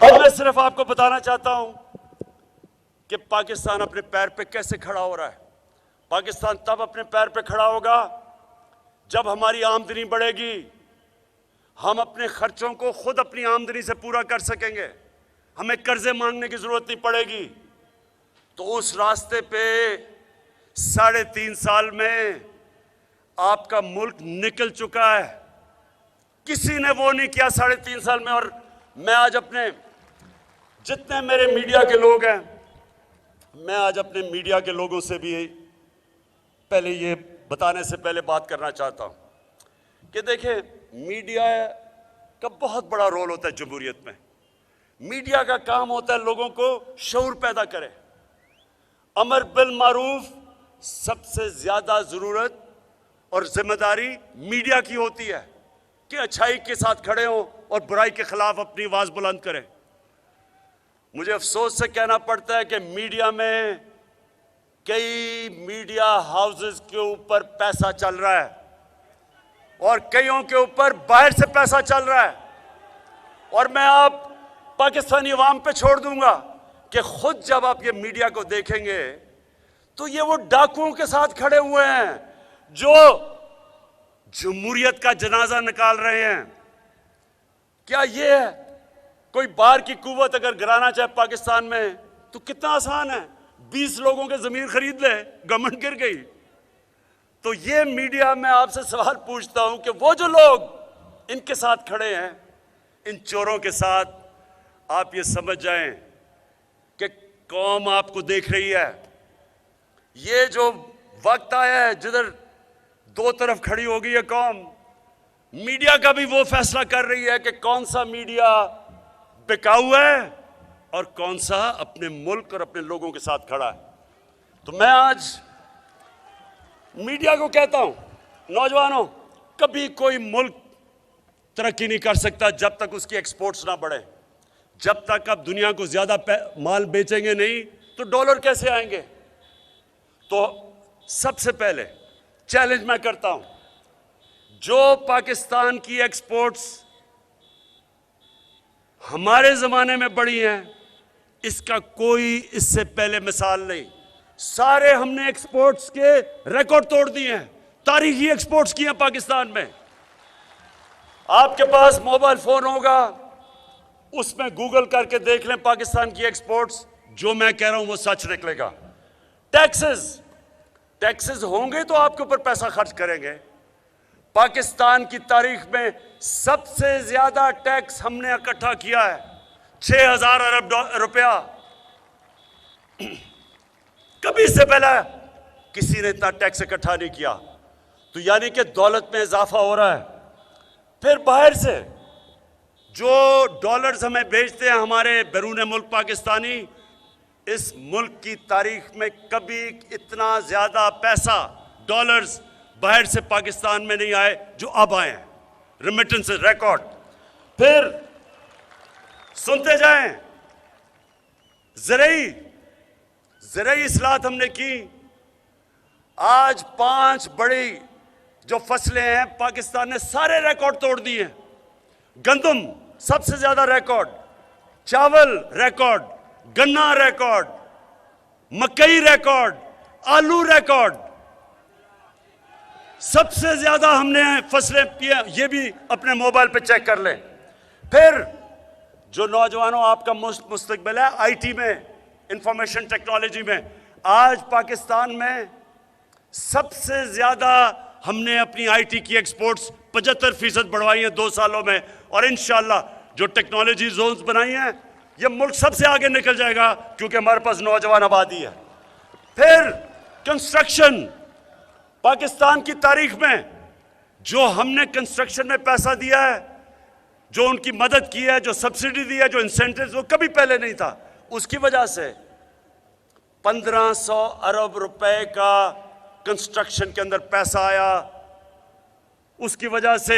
अब मैं सिर्फ आपको बताना चाहता हूं कि पाकिस्तान अपने पैर पे कैसे खड़ा हो रहा है। पाकिस्तान तब अपने पैर पे खड़ा होगा जब हमारी आमदनी बढ़ेगी, हम अपने खर्चों को खुद अपनी आमदनी से पूरा कर सकेंगे, हमें कर्जे मांगने की जरूरत नहीं पड़ेगी। तो उस रास्ते पे 3.5 साल में आपका मुल्क निकल चुका है। किसी ने वो नहीं किया 3.5 साल में। और मैं आज अपने जितने मेरे मीडिया के लोग हैं, मैं आज अपने मीडिया के लोगों से भी पहले ये बताने से पहले बात करना चाहता हूं कि देखें, मीडिया का बहुत बड़ा रोल होता है जमहूरियत में। मीडिया का काम होता है लोगों को शऊर पैदा करे। अमर बिल मारूफ सबसे ज्यादा जरूरत और जिम्मेदारी मीडिया की होती है कि अच्छाई के साथ खड़े हों और बुराई के खिलाफ अपनी आवाज बुलंद करें। मुझे अफसोस से कहना पड़ता है कि मीडिया में कई मीडिया हाउसेस के ऊपर पैसा चल रहा है और कईयों के ऊपर बाहर से पैसा चल रहा है। और मैं आप पाकिस्तानी अवाम पे छोड़ दूंगा कि खुद जब आप ये मीडिया को देखेंगे तो ये वो डाकुओं के साथ खड़े हुए हैं जो जमहूरियत का जनाजा निकाल रहे हैं। क्या ये है कोई बाहर की कुव्वत अगर गिराना चाहे पाकिस्तान में तो कितना आसान है, 20 लोगों के जमीन खरीद ले, गवर्नमेंट गिर गई। तो ये मीडिया में आपसे सवाल पूछता हूं कि वो जो लोग इनके साथ खड़े हैं, इन चोरों के साथ, आप ये समझ जाएं कि कौम आपको देख रही है। ये जो वक्त आया है जिधर दो तरफ खड़ी हो गई है कौम, मीडिया का भी वो फैसला कर रही है कि कौन सा मीडिया बिकाऊ है और कौन सा अपने मुल्क और अपने लोगों के साथ खड़ा है। तो मैं आज मीडिया को कहता हूं, नौजवानों, कभी कोई मुल्क तरक्की नहीं कर सकता जब तक उसकी एक्सपोर्ट्स ना बढ़े। जब तक आप दुनिया को ज्यादा माल बेचेंगे नहीं तो डॉलर कैसे आएंगे। तो सबसे पहले चैलेंज मैं करता हूं, जो पाकिस्तान की एक्सपोर्ट्स हमारे जमाने में बढ़ी हैं, इसका कोई इससे पहले मिसाल नहीं। सारे हमने एक्सपोर्ट्स के रिकॉर्ड तोड़ दिए हैं, तारीखी एक्सपोर्ट्स किए हैं पाकिस्तान में। आपके पास मोबाइल फोन होगा, उसमें गूगल करके देख लें पाकिस्तान की एक्सपोर्ट्स, जो मैं कह रहा हूं वो सच निकलेगा। टैक्सेस होंगे तो आपके ऊपर पैसा खर्च करेंगे। पाकिस्तान की तारीख में सबसे ज्यादा टैक्स हमने इकट्ठा किया है, 6,000 अरब रुपया। कभी इससे पहले किसी ने इतना टैक्स इकट्ठा नहीं किया। तो यानी कि दौलत में इजाफा हो रहा है। फिर बाहर से जो डॉलर्स हमें भेजते हैं हमारे बैरून मुल्क पाकिस्तानी, इस मुल्क की तारीख में कभी इतना ज्यादा पैसा डॉलर्स बाहर से पाकिस्तान में नहीं आए जो अब आए हैं। Remittance record. फिर सुनते जाएं, ज़राई इस्लाहत हमने की। आज 5 बड़ी जो फसलें हैं पाकिस्तान ने सारे रिकॉर्ड तोड़ दिए हैं। गंदम सबसे ज्यादा रिकॉर्ड, चावल रिकॉर्ड, गन्ना रिकॉर्ड, मकई रिकॉर्ड, आलू रिकॉर्ड, सबसे ज्यादा हमने फसलें किए। ये भी अपने मोबाइल पे चेक कर लें। फिर जो नौजवानों आपका मुस्तकबिल है आईटी में, इंफॉर्मेशन टेक्नोलॉजी में, आज पाकिस्तान में सबसे ज्यादा हमने अपनी आईटी की एक्सपोर्ट्स 75% बढ़वाई हैं 2 सालों में। और इंशाल्लाह जो टेक्नोलॉजी जोन्स बनाई हैं, ये मुल्क सबसे आगे निकल जाएगा क्योंकि हमारे पास नौजवान आबादी है। फिर कंस्ट्रक्शन, पाकिस्तान की तारीख में जो हमने कंस्ट्रक्शन में पैसा दिया है, जो उनकी मदद की है, जो सब्सिडी दी है, जो इंसेंटिव्स, वो कभी पहले नहीं था। उसकी वजह से 1500 अरब रुपए का कंस्ट्रक्शन के अंदर पैसा आया। उसकी वजह से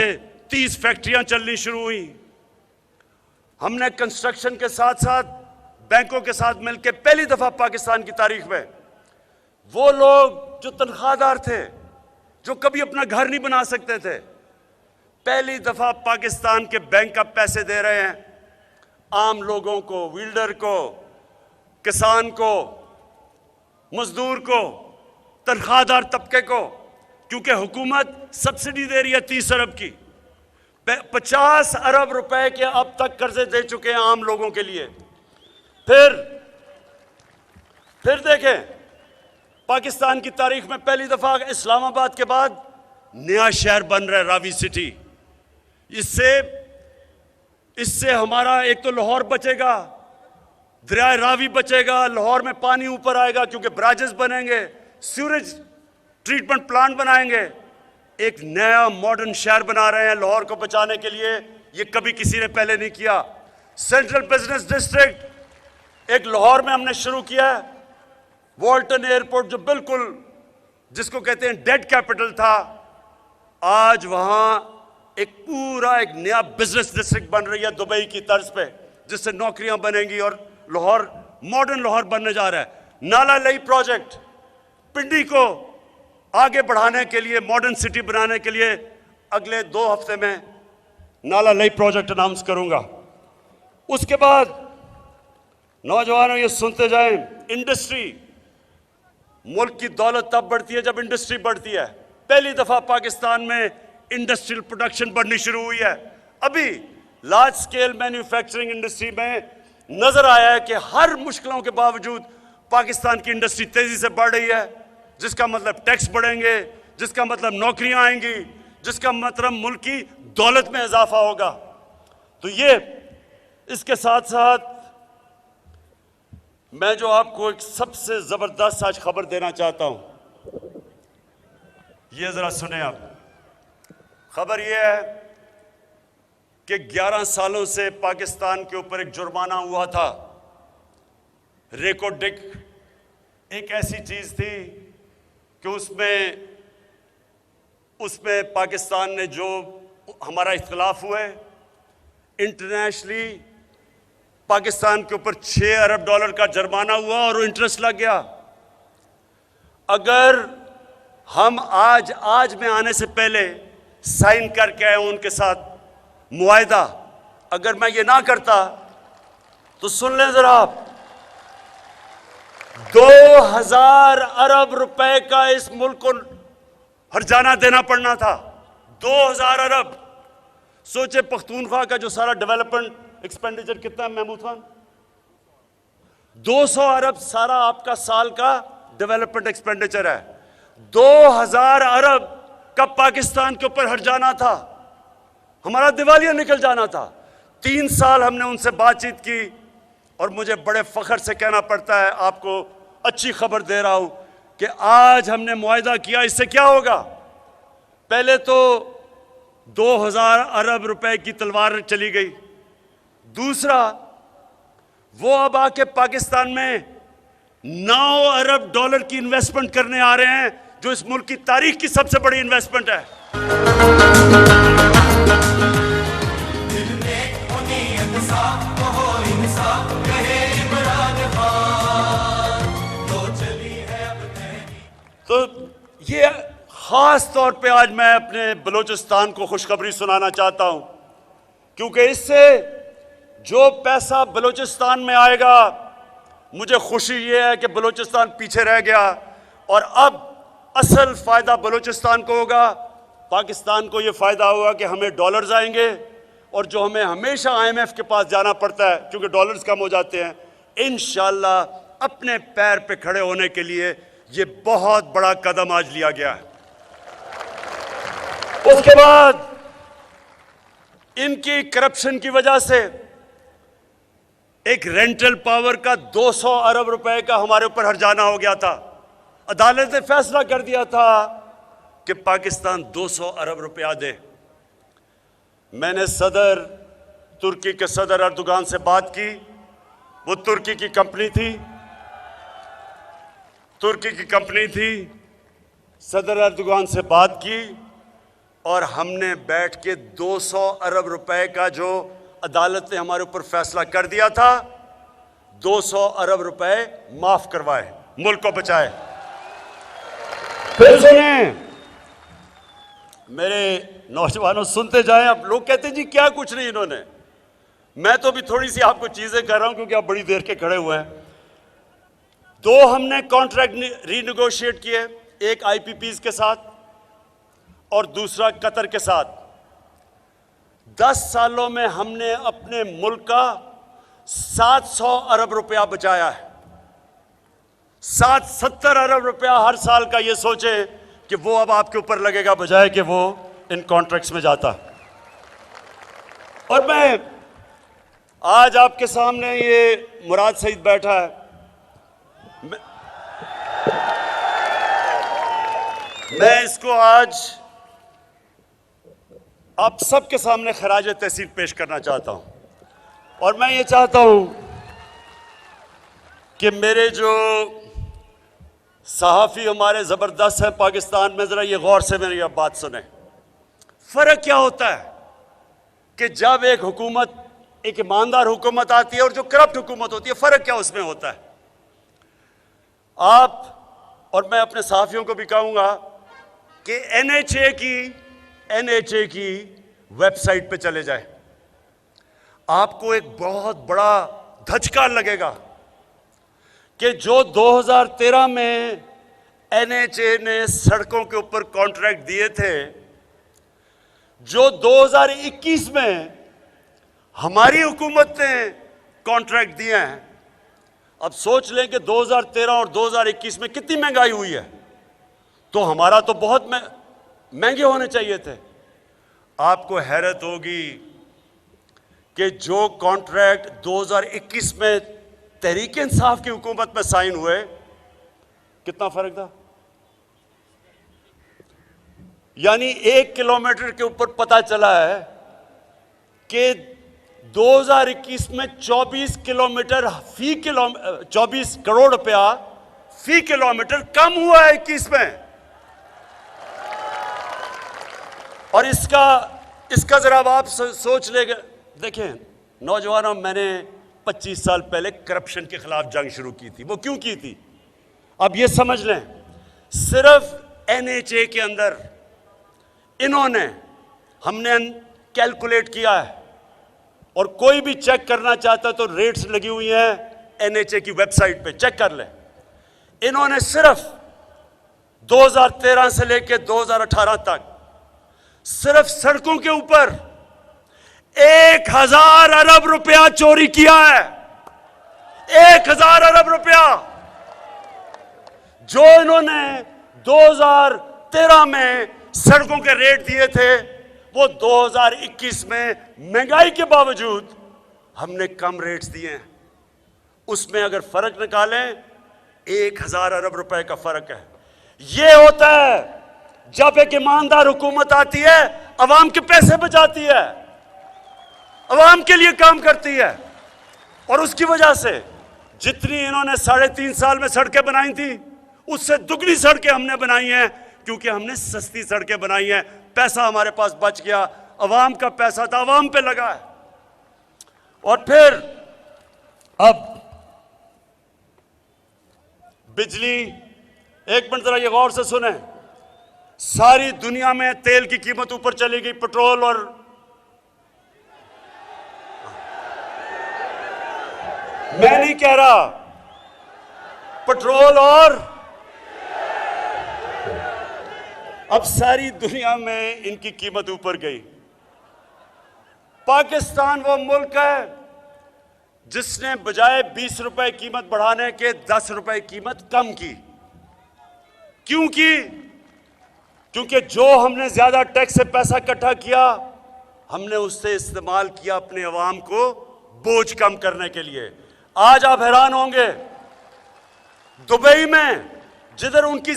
30 फैक्ट्रियां चलनी शुरू हुई। हमने कंस्ट्रक्शन के साथ साथ बैंकों के साथ मिलकर पहली दफा पाकिस्तान की तारीख में वो लोग जो तनख्वाहदार थे, जो कभी अपना घर नहीं बना सकते थे, पहली दफा पाकिस्तान के बैंक का पैसे दे रहे हैं आम लोगों को, विल्डर को, किसान को, मजदूर को, तनख्वाहदार तबके को, क्योंकि हुकूमत सब्सिडी दे रही है 30 अरब की। 50 अरब रुपए के अब तक कर्जे दे चुके हैं आम लोगों के लिए। फिर देखें, पाकिस्तान की तारीख में पहली दफा इस्लामाबाद के बाद नया शहर बन रहा है, रावी सिटी। इससे हमारा एक तो लाहौर बचेगा, दरिया रावी बचेगा, लाहौर में पानी ऊपर आएगा क्योंकि ब्राजेस बनेंगे, सीवरेज ट्रीटमेंट प्लांट बनाएंगे। एक नया मॉडर्न शहर बना रहे हैं लाहौर को बचाने के लिए। ये कभी किसी ने पहले नहीं किया। सेंट्रल बिजनेस डिस्ट्रिक्ट एक लाहौर में हमने शुरू किया है। वॉल्टन एयरपोर्ट जो बिल्कुल जिसको कहते हैं डेड कैपिटल था, आज वहां एक पूरा एक नया बिजनेस डिस्ट्रिक्ट बन रही है दुबई की तर्ज पे, जिससे नौकरियां बनेंगी और लाहौर मॉडर्न लाहौर बनने जा रहा है। नाला लई प्रोजेक्ट पिंडी को आगे बढ़ाने के लिए, मॉडर्न सिटी बनाने के लिए अगले 2 हफ्ते में नाला लई प्रोजेक्ट अनाउंस करूंगा। उसके बाद नौजवानों ये सुनते जाएं, इंडस्ट्री, मुल्क की दौलत तब बढ़ती है जब इंडस्ट्री बढ़ती है। पहली दफा पाकिस्तान में इंडस्ट्रियल प्रोडक्शन बढ़नी शुरू हुई है। अभी लार्ज स्केल मैन्युफैक्चरिंग इंडस्ट्री में नजर आया है कि हर मुश्किलों के बावजूद पाकिस्तान की इंडस्ट्री तेजी से बढ़ रही है, जिसका मतलब टैक्स बढ़ेंगे, जिसका मतलब नौकरियां आएंगी, जिसका मतलब मुल्क की दौलत में इजाफा होगा। तो ये इसके साथ साथ मैं जो आपको एक सबसे जबरदस्त आज खबर देना चाहता हूं, ये जरा सुने आप। खबर ये है कि 11 सालों से पाकिस्तान के ऊपर एक जुर्माना हुआ था। रेकोडिक एक ऐसी चीज थी कि उसमें पाकिस्तान ने जो हमारा इख्तिलाफ हुए, इंटरनेशनली पाकिस्तान के ऊपर 6 अरब डॉलर का जुर्माना हुआ और इंटरेस्ट लग गया। अगर हम आज में आने से पहले साइन करके आए उनके साथ मुआहदा, अगर मैं ये ना करता तो सुन लें जरा आप, 2000 अरब रुपए का इस मुल्क को हर्जाना देना पड़ना था। 2000 अरब। सोचे पख्तूनख्वा का जो सारा डेवलपमेंट एक्सपेंडिचर कितना है महमूद खान? 200 अरब सारा आपका साल का डेवलपमेंट एक्सपेंडिचर है। 2000 अरब का पाकिस्तान के ऊपर हर्जाना था, हमारा दिवालिया निकल जाना था। 3 साल हमने उनसे बातचीत की और मुझे बड़े फख्र से कहना पड़ता है, आपको अच्छी खबर दे रहा हूं कि आज हमने मुआहिदा किया। इससे क्या होगा? पहले तो 2000 अरब रुपए की तलवार चली गई। दूसरा, वो अब आके पाकिस्तान में 9 अरब डॉलर की इन्वेस्टमेंट करने आ रहे हैं, जो इस मुल्क की तारीख की सबसे बड़ी इन्वेस्टमेंट है। तो ये खास तौर पे आज मैं अपने बलूचिस्तान को खुशखबरी सुनाना चाहता हूं, क्योंकि इससे जो पैसा बलूचिस्तान में आएगा, मुझे खुशी ये है कि बलूचिस्तान पीछे रह गया और अब असल फायदा बलूचिस्तान को होगा। पाकिस्तान को ये फायदा होगा कि हमें डॉलर्स आएंगे, और जो हमें हमेशा IMF के पास जाना पड़ता है क्योंकि डॉलर्स कम हो जाते हैं, इंशाल्लाह अपने पैर पे खड़े होने के लिए ये बहुत बड़ा कदम आज लिया गया है। उसके बाद इनकी करप्शन की वजह से एक रेंटल पावर का 200 अरब रुपए का हमारे ऊपर हर्जाना हो गया था। अदालत ने फैसला कर दिया था कि पाकिस्तान 200 अरब रुपया दे। मैंने तुर्की के सदर अर्दोगान से बात की। वो तुर्की की कंपनी थी। सदर अर्दोगान से बात की और हमने बैठ के 200 अरब रुपए का जो अदालत ने हमारे ऊपर फैसला कर दिया था, 200 अरब रुपए माफ करवाए, मुल्क को बचाए। फिर सुने मेरे नौजवानों, सुनते जाएं। अब लोग कहते हैं जी क्या कुछ नहीं इन्होंने। मैं तो भी थोड़ी सी आपको चीजें कर रहा हूं क्योंकि आप बड़ी देर के खड़े हुए हैं। 2 हमने कॉन्ट्रैक्ट रीनेगोशिएट किए, एक IPPs के साथ और दूसरा कतर के साथ। 10 सालों में हमने अपने मुल्क का 700 अरब रुपया बचाया है। 70 अरब रुपया हर साल का। ये सोचे कि वो अब आपके ऊपर लगेगा बजाय कि वो इन कॉन्ट्रैक्ट्स में जाता। और मैं आज आपके सामने ये मुराद सईद बैठा है। मैं इसको आज आप सबके सामने खराज तहसीन पेश करना चाहता हूं। और मैं ये चाहता हूं कि मेरे जो सहाफ़ी हमारे ज़बरदस्त हैं पाकिस्तान में, ज़रा ये गौर से मेरी अब बात सुने। फ़र्क क्या होता है कि जब एक हुकूमत, एक ईमानदार हुकूमत आती है और जो करप्ट हुकूमत होती है, फ़र्क क्या उसमें होता है? आप और मैं अपने सहाफ़ियों को भी कहूँगा कि NHA की वेबसाइट पे चले जाए। आपको एक बहुत बड़ा धचका लगेगा कि जो 2013 में NHA ने सड़कों के ऊपर कॉन्ट्रैक्ट दिए थे, जो 2021 में हमारी हुकूमत ने कॉन्ट्रैक्ट दिए हैं। अब सोच लें कि 2013 और 2021 में कितनी महंगाई हुई है, तो हमारा तो बहुत महंगे होने चाहिए थे। आपको हैरत होगी कि जो कॉन्ट्रैक्ट 2021 में तहरीक इंसाफ की हुकूमत में साइन हुए, कितना फर्क था। यानी 1 किलोमीटर के ऊपर पता चला है कि 2021 में 24 करोड़ रुपया फी किलोमीटर कम हुआ है 21 में। और इसका जरा आप सोच लेंगे। देखें नौजवानों, मैंने 25 साल पहले करप्शन के खिलाफ जंग शुरू की थी। वो क्यों की थी? अब ये समझ लें, सिर्फ NHA के अंदर इन्होंने, हमने कैलकुलेट किया है, और कोई भी चेक करना चाहता तो रेट्स लगी हुई हैं NHA की वेबसाइट पे, चेक कर लें। इन्होंने सिर्फ 2013 से लेकर 2018 तक सिर्फ सड़कों के ऊपर 1000 अरब रुपया चोरी किया है। 1000 अरब रुपया जो इन्होंने 2013 में सड़कों के रेट दिए थे, वो 2021 में महंगाई के बावजूद हमने कम रेट्स दिए हैं। उसमें अगर फर्क निकालें 1000 अरब रुपए का फर्क है। यह होता है जब एक ईमानदार हुकूमत आती है, अवाम के पैसे बचाती है, अवाम के लिए काम करती है। और उसकी वजह से जितनी इन्होंने 3.5 साल में सड़कें बनाई थी, उससे दुगनी सड़कें हमने बनाई हैं, क्योंकि हमने सस्ती सड़कें बनाई हैं। पैसा हमारे पास बच गया, अवाम का पैसा था, अवाम पे लगा है। और फिर अब बिजली, एक मिनट जरा ये गौर से सुने, सारी दुनिया में तेल की कीमत ऊपर चली गई, पेट्रोल और मैं नहीं कह रहा, पेट्रोल और अब सारी दुनिया में इनकी कीमत ऊपर गई। पाकिस्तान वो मुल्क है जिसने बजाय 20 रुपए कीमत बढ़ाने के 10 रुपए कीमत कम की। क्यों की? क्योंकि जो हमने ज्यादा टैक्स से पैसा इकट्ठा किया, हमने उससे इस्तेमाल किया अपने अवाम को बोझ कम करने के लिए। आज आप हैरान होंगे, दुबई में जिधर उनकी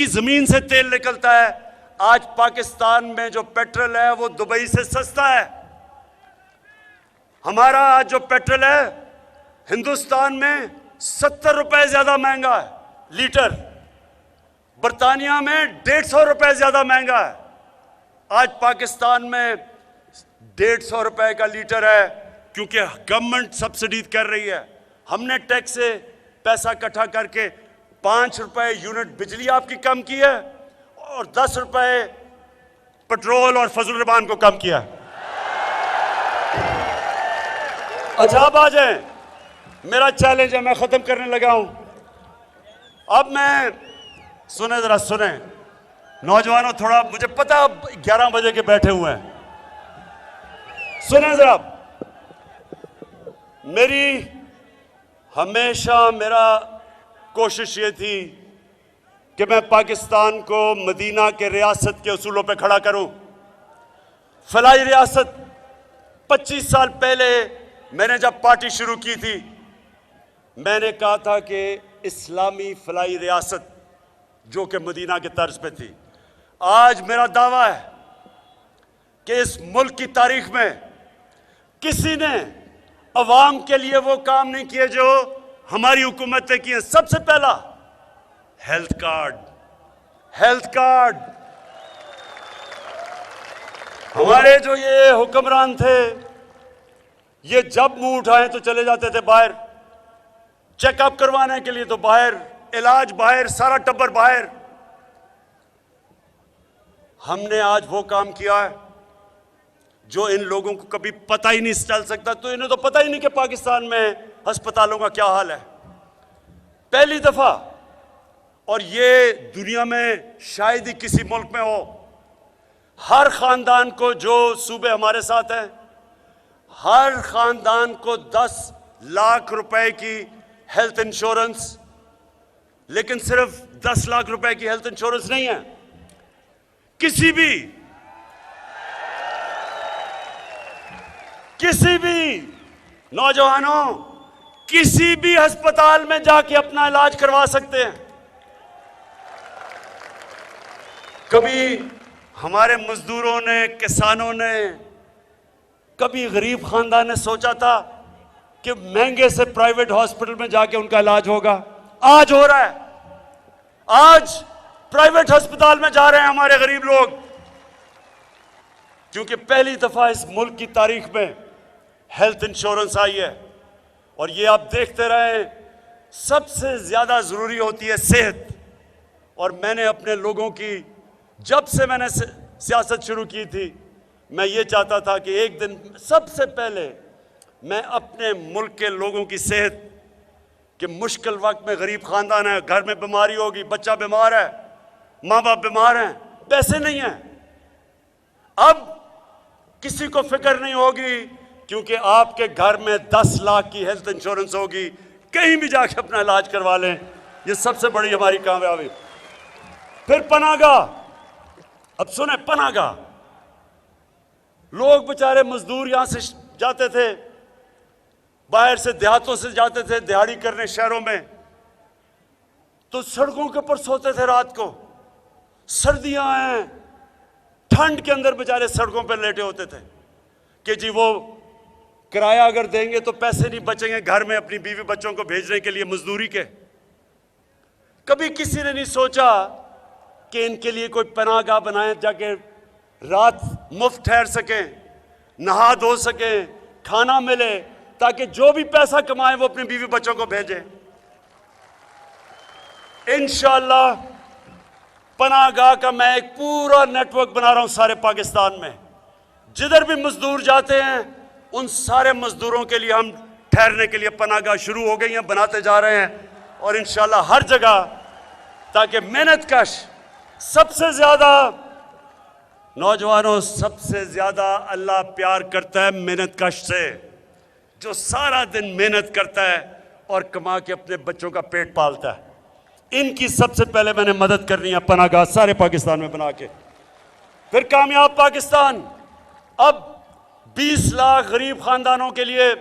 जमीन से तेल निकलता है, आज पाकिस्तान में जो पेट्रोल है वो दुबई से सस्ता है। हमारा आज जो पेट्रोल है हिंदुस्तान में 70 रुपए ज्यादा महंगा है लीटर, बर्तानिया में 150 रुपए ज्यादा महंगा है। आज पाकिस्तान में 150 रुपए का लीटर है, क्योंकि गवर्नमेंट सब्सिडी कर रही है। हमने टैक्स से पैसा इकट्ठा करके 5 रुपए यूनिट बिजली आपकी कम की है और 10 रुपए पेट्रोल और फजल रहमान को कम किया। अच्छा अब आ जाए, मेरा चैलेंज है, मैं खत्म करने लगा हूं। अब मैं सुने जरा सुने नौजवानों, थोड़ा मुझे पता अब 11 बजे के बैठे हुए हैं, सुने जरा। मेरा कोशिश ये थी कि मैं पाकिस्तान को मदीना के रियासत के उसूलों पे खड़ा करूं। फलाई रियासत 25 साल पहले मैंने जब पार्टी शुरू की थी, मैंने कहा था कि इस्लामी फलाई रियासत जो कि मदीना के तर्ज पे थी। आज मेरा दावा है कि इस मुल्क की तारीख में किसी ने अवाम के लिए वो काम नहीं किए जो हमारी हुकूमत ने किए। सबसे पहला हेल्थ कार्ड। हमारे जो ये हुक्मरान थे, ये जब मुंह उठाएं तो चले जाते थे बाहर, चेकअप करवाने के लिए तो बाहर, इलाज बाहर, सारा टब्बर बाहर। हमने आज वो काम किया है जो इन लोगों को कभी पता ही नहीं चल सकता। तो इन्हें तो पता ही नहीं कि पाकिस्तान में अस्पतालों का क्या हाल है, पहली दफा। और ये दुनिया में शायद ही किसी मुल्क में हो। हर खानदान को, जो सूबे हमारे साथ हैं, हर खानदान को 10 लाख रुपए की हेल्थ इंश्योरेंस, लेकिन सिर्फ 10 लाख रुपए की हेल्थ इंश्योरेंस नहीं है। किसी भी नौजवानों किसी भी अस्पताल में जाके अपना इलाज करवा सकते हैं। कभी हमारे मजदूरों ने, किसानों ने, कभी गरीब खानदान ने सोचा था कि महंगे से प्राइवेट हॉस्पिटल में जाके उनका इलाज होगा? आज हो रहा है। आज प्राइवेट अस्पताल में जा रहे हैं हमारे गरीब लोग, क्योंकि पहली दफा इस मुल्क की तारीख में हेल्थ इंश्योरेंस आई है। और ये आप देखते रहे, सबसे ज्यादा जरूरी होती है सेहत। और मैंने अपने लोगों की, जब से मैंने सियासत शुरू की थी, मैं ये चाहता था कि एक दिन सबसे पहले मैं अपने मुल्क के लोगों की सेहत कि मुश्किल वक्त में गरीब खानदान है, घर में बीमारी होगी, बच्चा बीमार है, माँ बाप बीमार हैं, पैसे नहीं हैं। अब किसी को फिक्र नहीं होगी क्योंकि आपके घर में 10 लाख की हेल्थ इंश्योरेंस होगी, कहीं भी जाके अपना इलाज करवा लें। ये सबसे बड़ी हमारी कामयाबी। फिर पनाहगाह, अब सुने पनाहगाह, लोग बेचारे मजदूर यहां से जाते थे, बाहर से देहातों से जाते थे दिहाड़ी करने शहरों में, तो सड़कों के ऊपर सोते थे रात को। सर्दियां हैं, ठंड के अंदर बेचारे सड़कों पर लेटे होते थे कि जी वो किराया अगर देंगे तो पैसे नहीं बचेंगे घर में अपनी बीवी बच्चों को भेजने के लिए मजदूरी के। कभी किसी ने नहीं सोचा कि इनके लिए कोई पनाहगाह बनाए, जाके रात मुफ्त ठहर सकें, नहा धो सकें, खाना मिले, ताकि जो भी पैसा कमाए वो अपनी बीवी बच्चों को भेजें। इंशाअल्लाह पनाहगाह का मैं एक पूरा नेटवर्क बना रहा हूं सारे पाकिस्तान में। जिधर भी मजदूर जाते हैं उन सारे मजदूरों के लिए हम ठहरने के लिए पनाहगाह शुरू हो गई हैं, बनाते जा रहे हैं। और इंशाअल्लाह हर जगह, ताकि मेहनतकश, सबसे ज्यादा नौजवानों, सबसे ज्यादा अल्लाह प्यार करता है मेहनतकश से, जो सारा दिन मेहनत करता है और कमा के अपने बच्चों का पेट पालता है। इनकी सबसे पहले मैंने मदद करनी है पनाहगाह सारे पाकिस्तान में बना के। फिर कामयाब पाकिस्तान, अब 20 लाख गरीब खानदानों के लिए,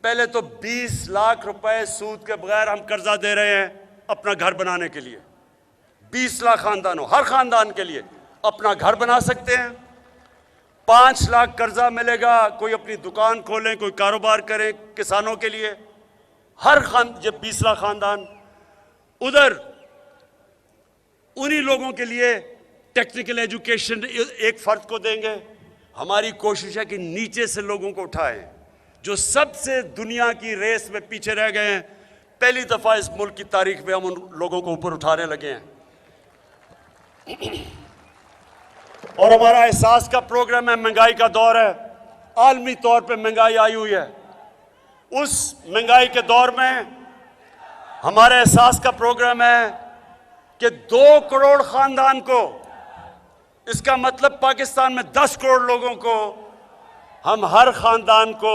पहले तो 20 लाख रुपए सूद के बगैर हम कर्जा दे रहे हैं अपना घर बनाने के लिए। 20 लाख खानदानों, हर खानदान के लिए अपना घर बना सकते हैं। 5 लाख कर्जा मिलेगा, कोई अपनी दुकान खोलें, कोई कारोबार करें किसानों के लिए। हर जब 20 लाख खानदान, उधर उन्हीं लोगों के लिए टेक्निकल एजुकेशन एक फर्द को देंगे। हमारी कोशिश है कि नीचे से लोगों को उठाएं जो सबसे दुनिया की रेस में पीछे रह गए हैं। पहली दफा इस मुल्क की तारीख में हम उन लोगों को ऊपर उठाने लगे हैं। और हमारा एहसास का प्रोग्राम है, महंगाई का दौर है, आलमी तौर पे महंगाई आई हुई है। उस महंगाई के दौर में हमारे एहसास का प्रोग्राम है कि 2 करोड़ खानदान को, इसका मतलब पाकिस्तान में 10 करोड़ लोगों को, हम हर खानदान को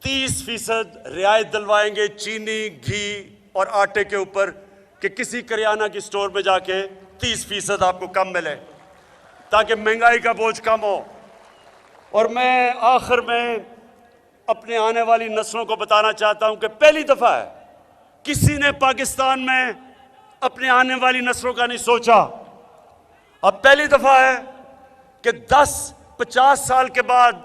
30% रियायत दिलवाएंगे चीनी, घी और आटे के ऊपर, कि किसी करियाना की स्टोर में जाके 30% आपको कम मिले, ताकि महंगाई का बोझ कम हो। और मैं आखिर में अपने आने वाली नस्लों को बताना चाहता हूं कि पहली दफा है किसी ने पाकिस्तान में अपने आने वाली नस्लों का नहीं सोचा। अब पहली दफा है कि 10-50 साल के बाद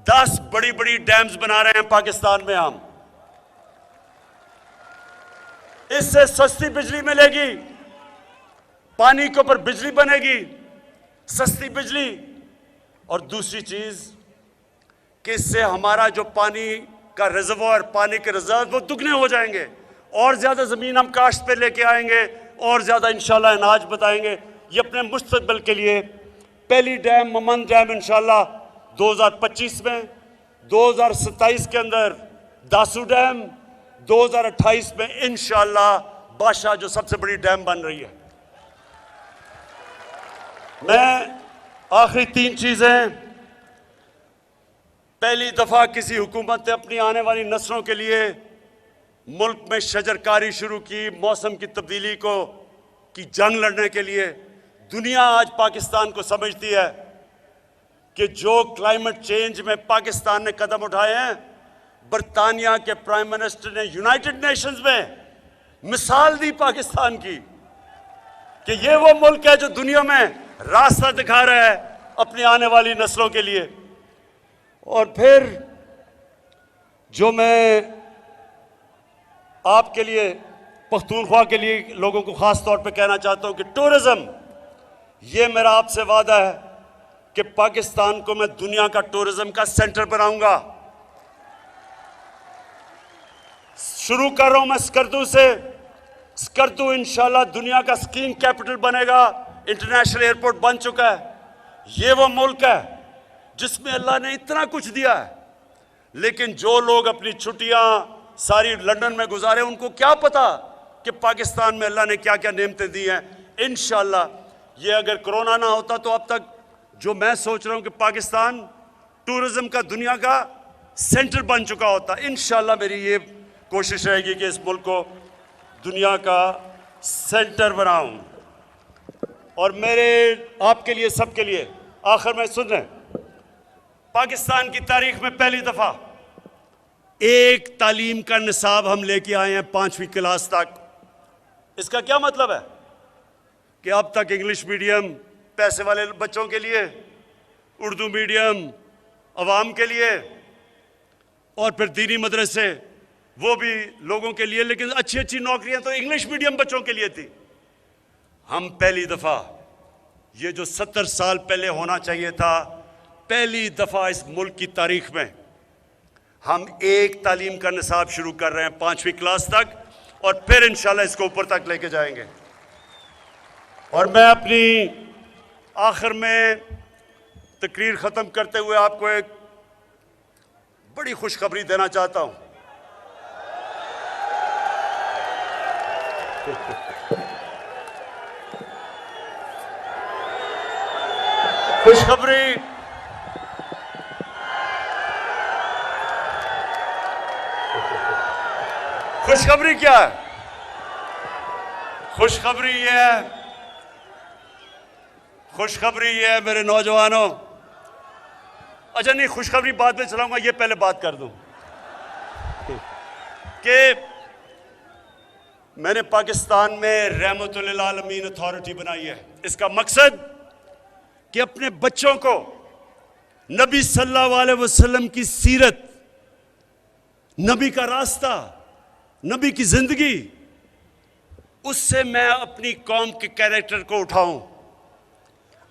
10 बड़ी बड़ी डैम्स बना रहे हैं पाकिस्तान में हम। इससे सस्ती बिजली मिलेगी, पानी के ऊपर बिजली बनेगी, सस्ती बिजली। और दूसरी चीज कि इससे हमारा जो पानी का रिजर्वोयर, पानी के रिजर्व, वो दुगने हो जाएंगे। और ज्यादा जमीन हम काश्त पे लेके आएंगे और ज्यादा इंशाल्लाह अनाज बताएंगे। ये अपने मुस्तकबिल के लिए पहली डैम ममन डैम इंशाल्लाह 2025 में, 2027 के अंदर दासू डैम, 2028 में इंशाल्लाह बादशाह जो सबसे बड़ी डैम बन रही है। मैं आखिरी 3 चीजें, पहली दफा किसी हुकूमत ने अपनी आने वाली नस्लों के लिए मुल्क में शजरकारी शुरू की, मौसम की तब्दीली को की जंग लड़ने के लिए। दुनिया आज पाकिस्तान को समझती है कि जो क्लाइमेट चेंज में पाकिस्तान ने कदम उठाए हैं, बरतानिया के प्राइम मिनिस्टर ने यूनाइटेड नेशंस में मिसाल दी पाकिस्तान की कि ये वो मुल्क है जो दुनिया में रास्ता दिखा रहा है अपनी आने वाली नस्लों के लिए। और फिर जो मैं आपके लिए, पख्तूनख्वा के लिए लोगों को खास तौर पे कहना चाहता हूं कि टूरिज्म, ये मेरा आपसे वादा है कि पाकिस्तान को मैं दुनिया का टूरिज्म का सेंटर बनाऊंगा। शुरू कर रहा हूं मैं स्कर्दू से। स्कर्दू इंशाल्लाह दुनिया का स्कीइंग कैपिटल बनेगा, इंटरनेशनल एयरपोर्ट बन चुका है। ये वो मुल्क है जिसमें अल्लाह ने इतना कुछ दिया है, लेकिन जो लोग अपनी छुट्टियां सारी लंदन में गुजारे, उनको क्या पता कि पाकिस्तान में अल्लाह ने क्या क्या नेमतें दी हैं। इंशाअल्लाह ये अगर कोरोना ना होता तो अब तक जो मैं सोच रहा हूं कि पाकिस्तान टूरिज्म का दुनिया का सेंटर बन चुका होता। इंशाअल्लाह मेरी ये कोशिश रहेगी कि इस मुल्क को दुनिया का सेंटर बनाऊं। और मेरे आपके लिए, सबके लिए आखिर में सुन रहे, पाकिस्तान की तारीख में पहली दफा एक तालीम का निसाब हम लेके आए हैं 5वीं क्लास तक। इसका क्या मतलब है कि अब तक इंग्लिश मीडियम पैसे वाले बच्चों के लिए, उर्दू मीडियम अवाम के लिए, और फिर दीनी मदरसे वो भी लोगों के लिए, लेकिन अच्छी अच्छी नौकरियां तो इंग्लिश मीडियम बच्चों के लिए थी। हम पहली दफा, ये जो 70 साल पहले होना चाहिए था, पहली दफा इस मुल्क की तारीख में हम एक तालीम का निसाब शुरू कर रहे हैं 5वीं क्लास तक, और फिर इंशाल्लाह इसको ऊपर तक लेके जाएंगे। और मैं अपनी आखिर में तकरीर ख़त्म करते हुए आपको एक बड़ी खुशखबरी देना चाहता हूं। खुशखबरी क्या है? खुशखबरी ये है मेरे नौजवानों। अच्छा नहीं, खुशखबरी बाद में चलाऊंगा, ये पहले बात कर दूं कि मैंने पाकिस्तान में रहमतुल आलमीन अथॉरिटी बनाई है। इसका मकसद कि अपने बच्चों को नबी सल्लल्लाहु अलैहि वसल्लम की सीरत, नबी का रास्ता, नबी की जिंदगी, उससे मैं अपनी कौम के कैरेक्टर को उठाऊं,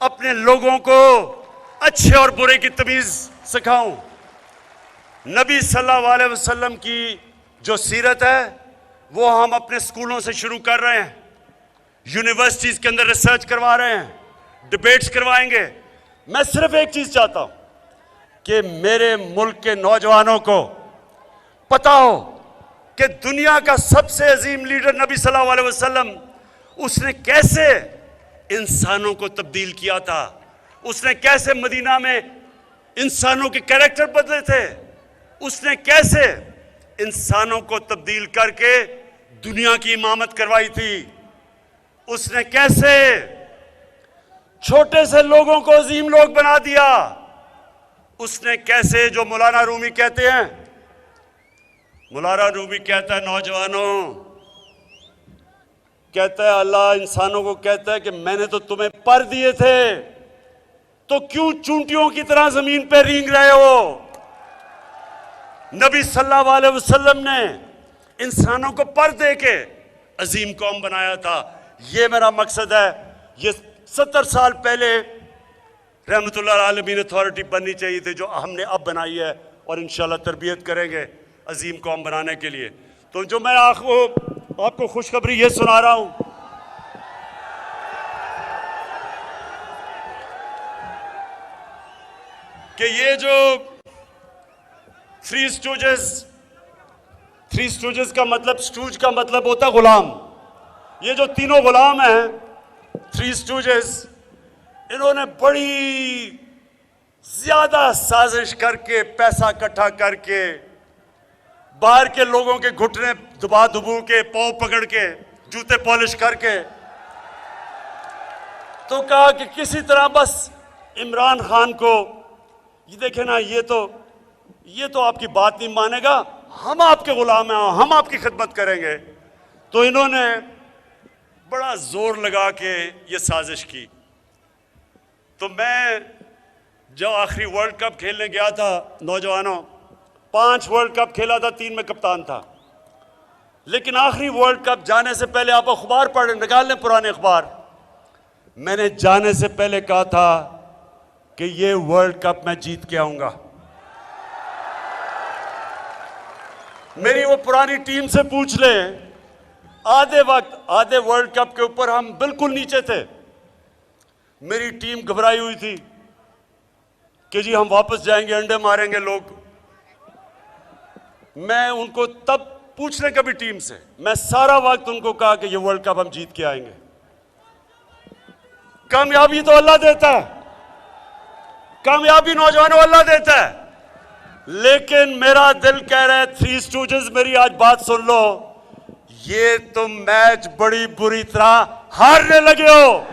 अपने लोगों को अच्छे और बुरे की तमीज सिखाऊं। नबी सल्लल्लाहु अलैहि वसल्लम की जो सीरत है वो हम अपने स्कूलों से शुरू कर रहे हैं, यूनिवर्सिटीज के अंदर रिसर्च करवा रहे हैं, डिबेट्स करवाएंगे। मैं सिर्फ एक चीज चाहता हूं कि मेरे मुल्क के नौजवानों को पता हो कि दुनिया का सबसे अजीम लीडर नबी सल्लल्लाहु अलैहि वसल्लम, उसने कैसे इंसानों को तब्दील किया था, उसने कैसे मदीना में इंसानों के कैरेक्टर बदले थे, उसने कैसे इंसानों को तब्दील करके दुनिया की इमामत करवाई थी, उसने कैसे छोटे से लोगों को अजीम लोग बना दिया, उसने कैसे, जो मौलाना रूमी कहते हैं, मौलाना रूमी कहता है नौजवानों, कहता है अल्लाह इंसानों को कहता है कि मैंने तो तुम्हें पर दिए थे, तो क्यों चूंटियों की तरह जमीन पे रेंग रहे हो। नबी सल्लल्लाहु अलैहि वसल्लम ने इंसानों को पर दे के अजीम कौम बनाया था। ये मेरा मकसद है। ये 70 साल पहले रहमतुल्लाह आलमीन अथॉरिटी बननी चाहिए थी, जो हमने अब बनाई है, और इंशाल्लाह तरबियत करेंगे अजीम कौम बनाने के लिए। तो जो मैं आपको खुशखबरी ये सुना रहा हूं कि ये जो थ्री स्टूजेस का मतलब, स्टूज का मतलब होता है गुलाम। ये जो तीनों गुलाम हैं, थ्री स्टूजेस, इन्होंने बड़ी ज्यादा साजिश करके, पैसा इकट्ठा करके, बाहर के लोगों के घुटने दबा दुबू के, पाँव पकड़ के, जूते पॉलिश करके, तो कहा कि किसी तरह बस इमरान खान को, ये देखे ना, ये तो आपकी बात नहीं मानेगा, हम आपके गुलाम हैं, हम आपकी खिदमत करेंगे। तो इन्होंने बड़ा जोर लगा के ये साजिश की। तो मैं जब आखिरी वर्ल्ड कप खेलने गया था, नौजवानों, 5 वर्ल्ड कप खेला था, 3 में कप्तान था, लेकिन आखिरी वर्ल्ड कप जाने से पहले, आप अखबार पढ़ निकाल लें, पुराने अखबार, मैंने जाने से पहले कहा था कि ये वर्ल्ड कप मैं जीत के आऊंगा। मेरी वो पुरानी टीम से पूछ लें, आधे वर्ल्ड कप के ऊपर हम बिल्कुल नीचे थे, मेरी टीम घबराई हुई थी कि जी हम वापस जाएंगे, अंडे मारेंगे लोग। मैं उनको तब पूछने कभी टीम से, मैं सारा वक्त उनको कहा कि ये वर्ल्ड कप हम जीत के आएंगे। कामयाबी तो अल्लाह देता है, कामयाबी नौजवानों अल्लाह देता है, लेकिन मेरा दिल कह रहा है थ्री स्टूडेंट्स मेरी आज बात सुन लो, ये तुम मैच बड़ी बुरी तरह हारने लगे हो।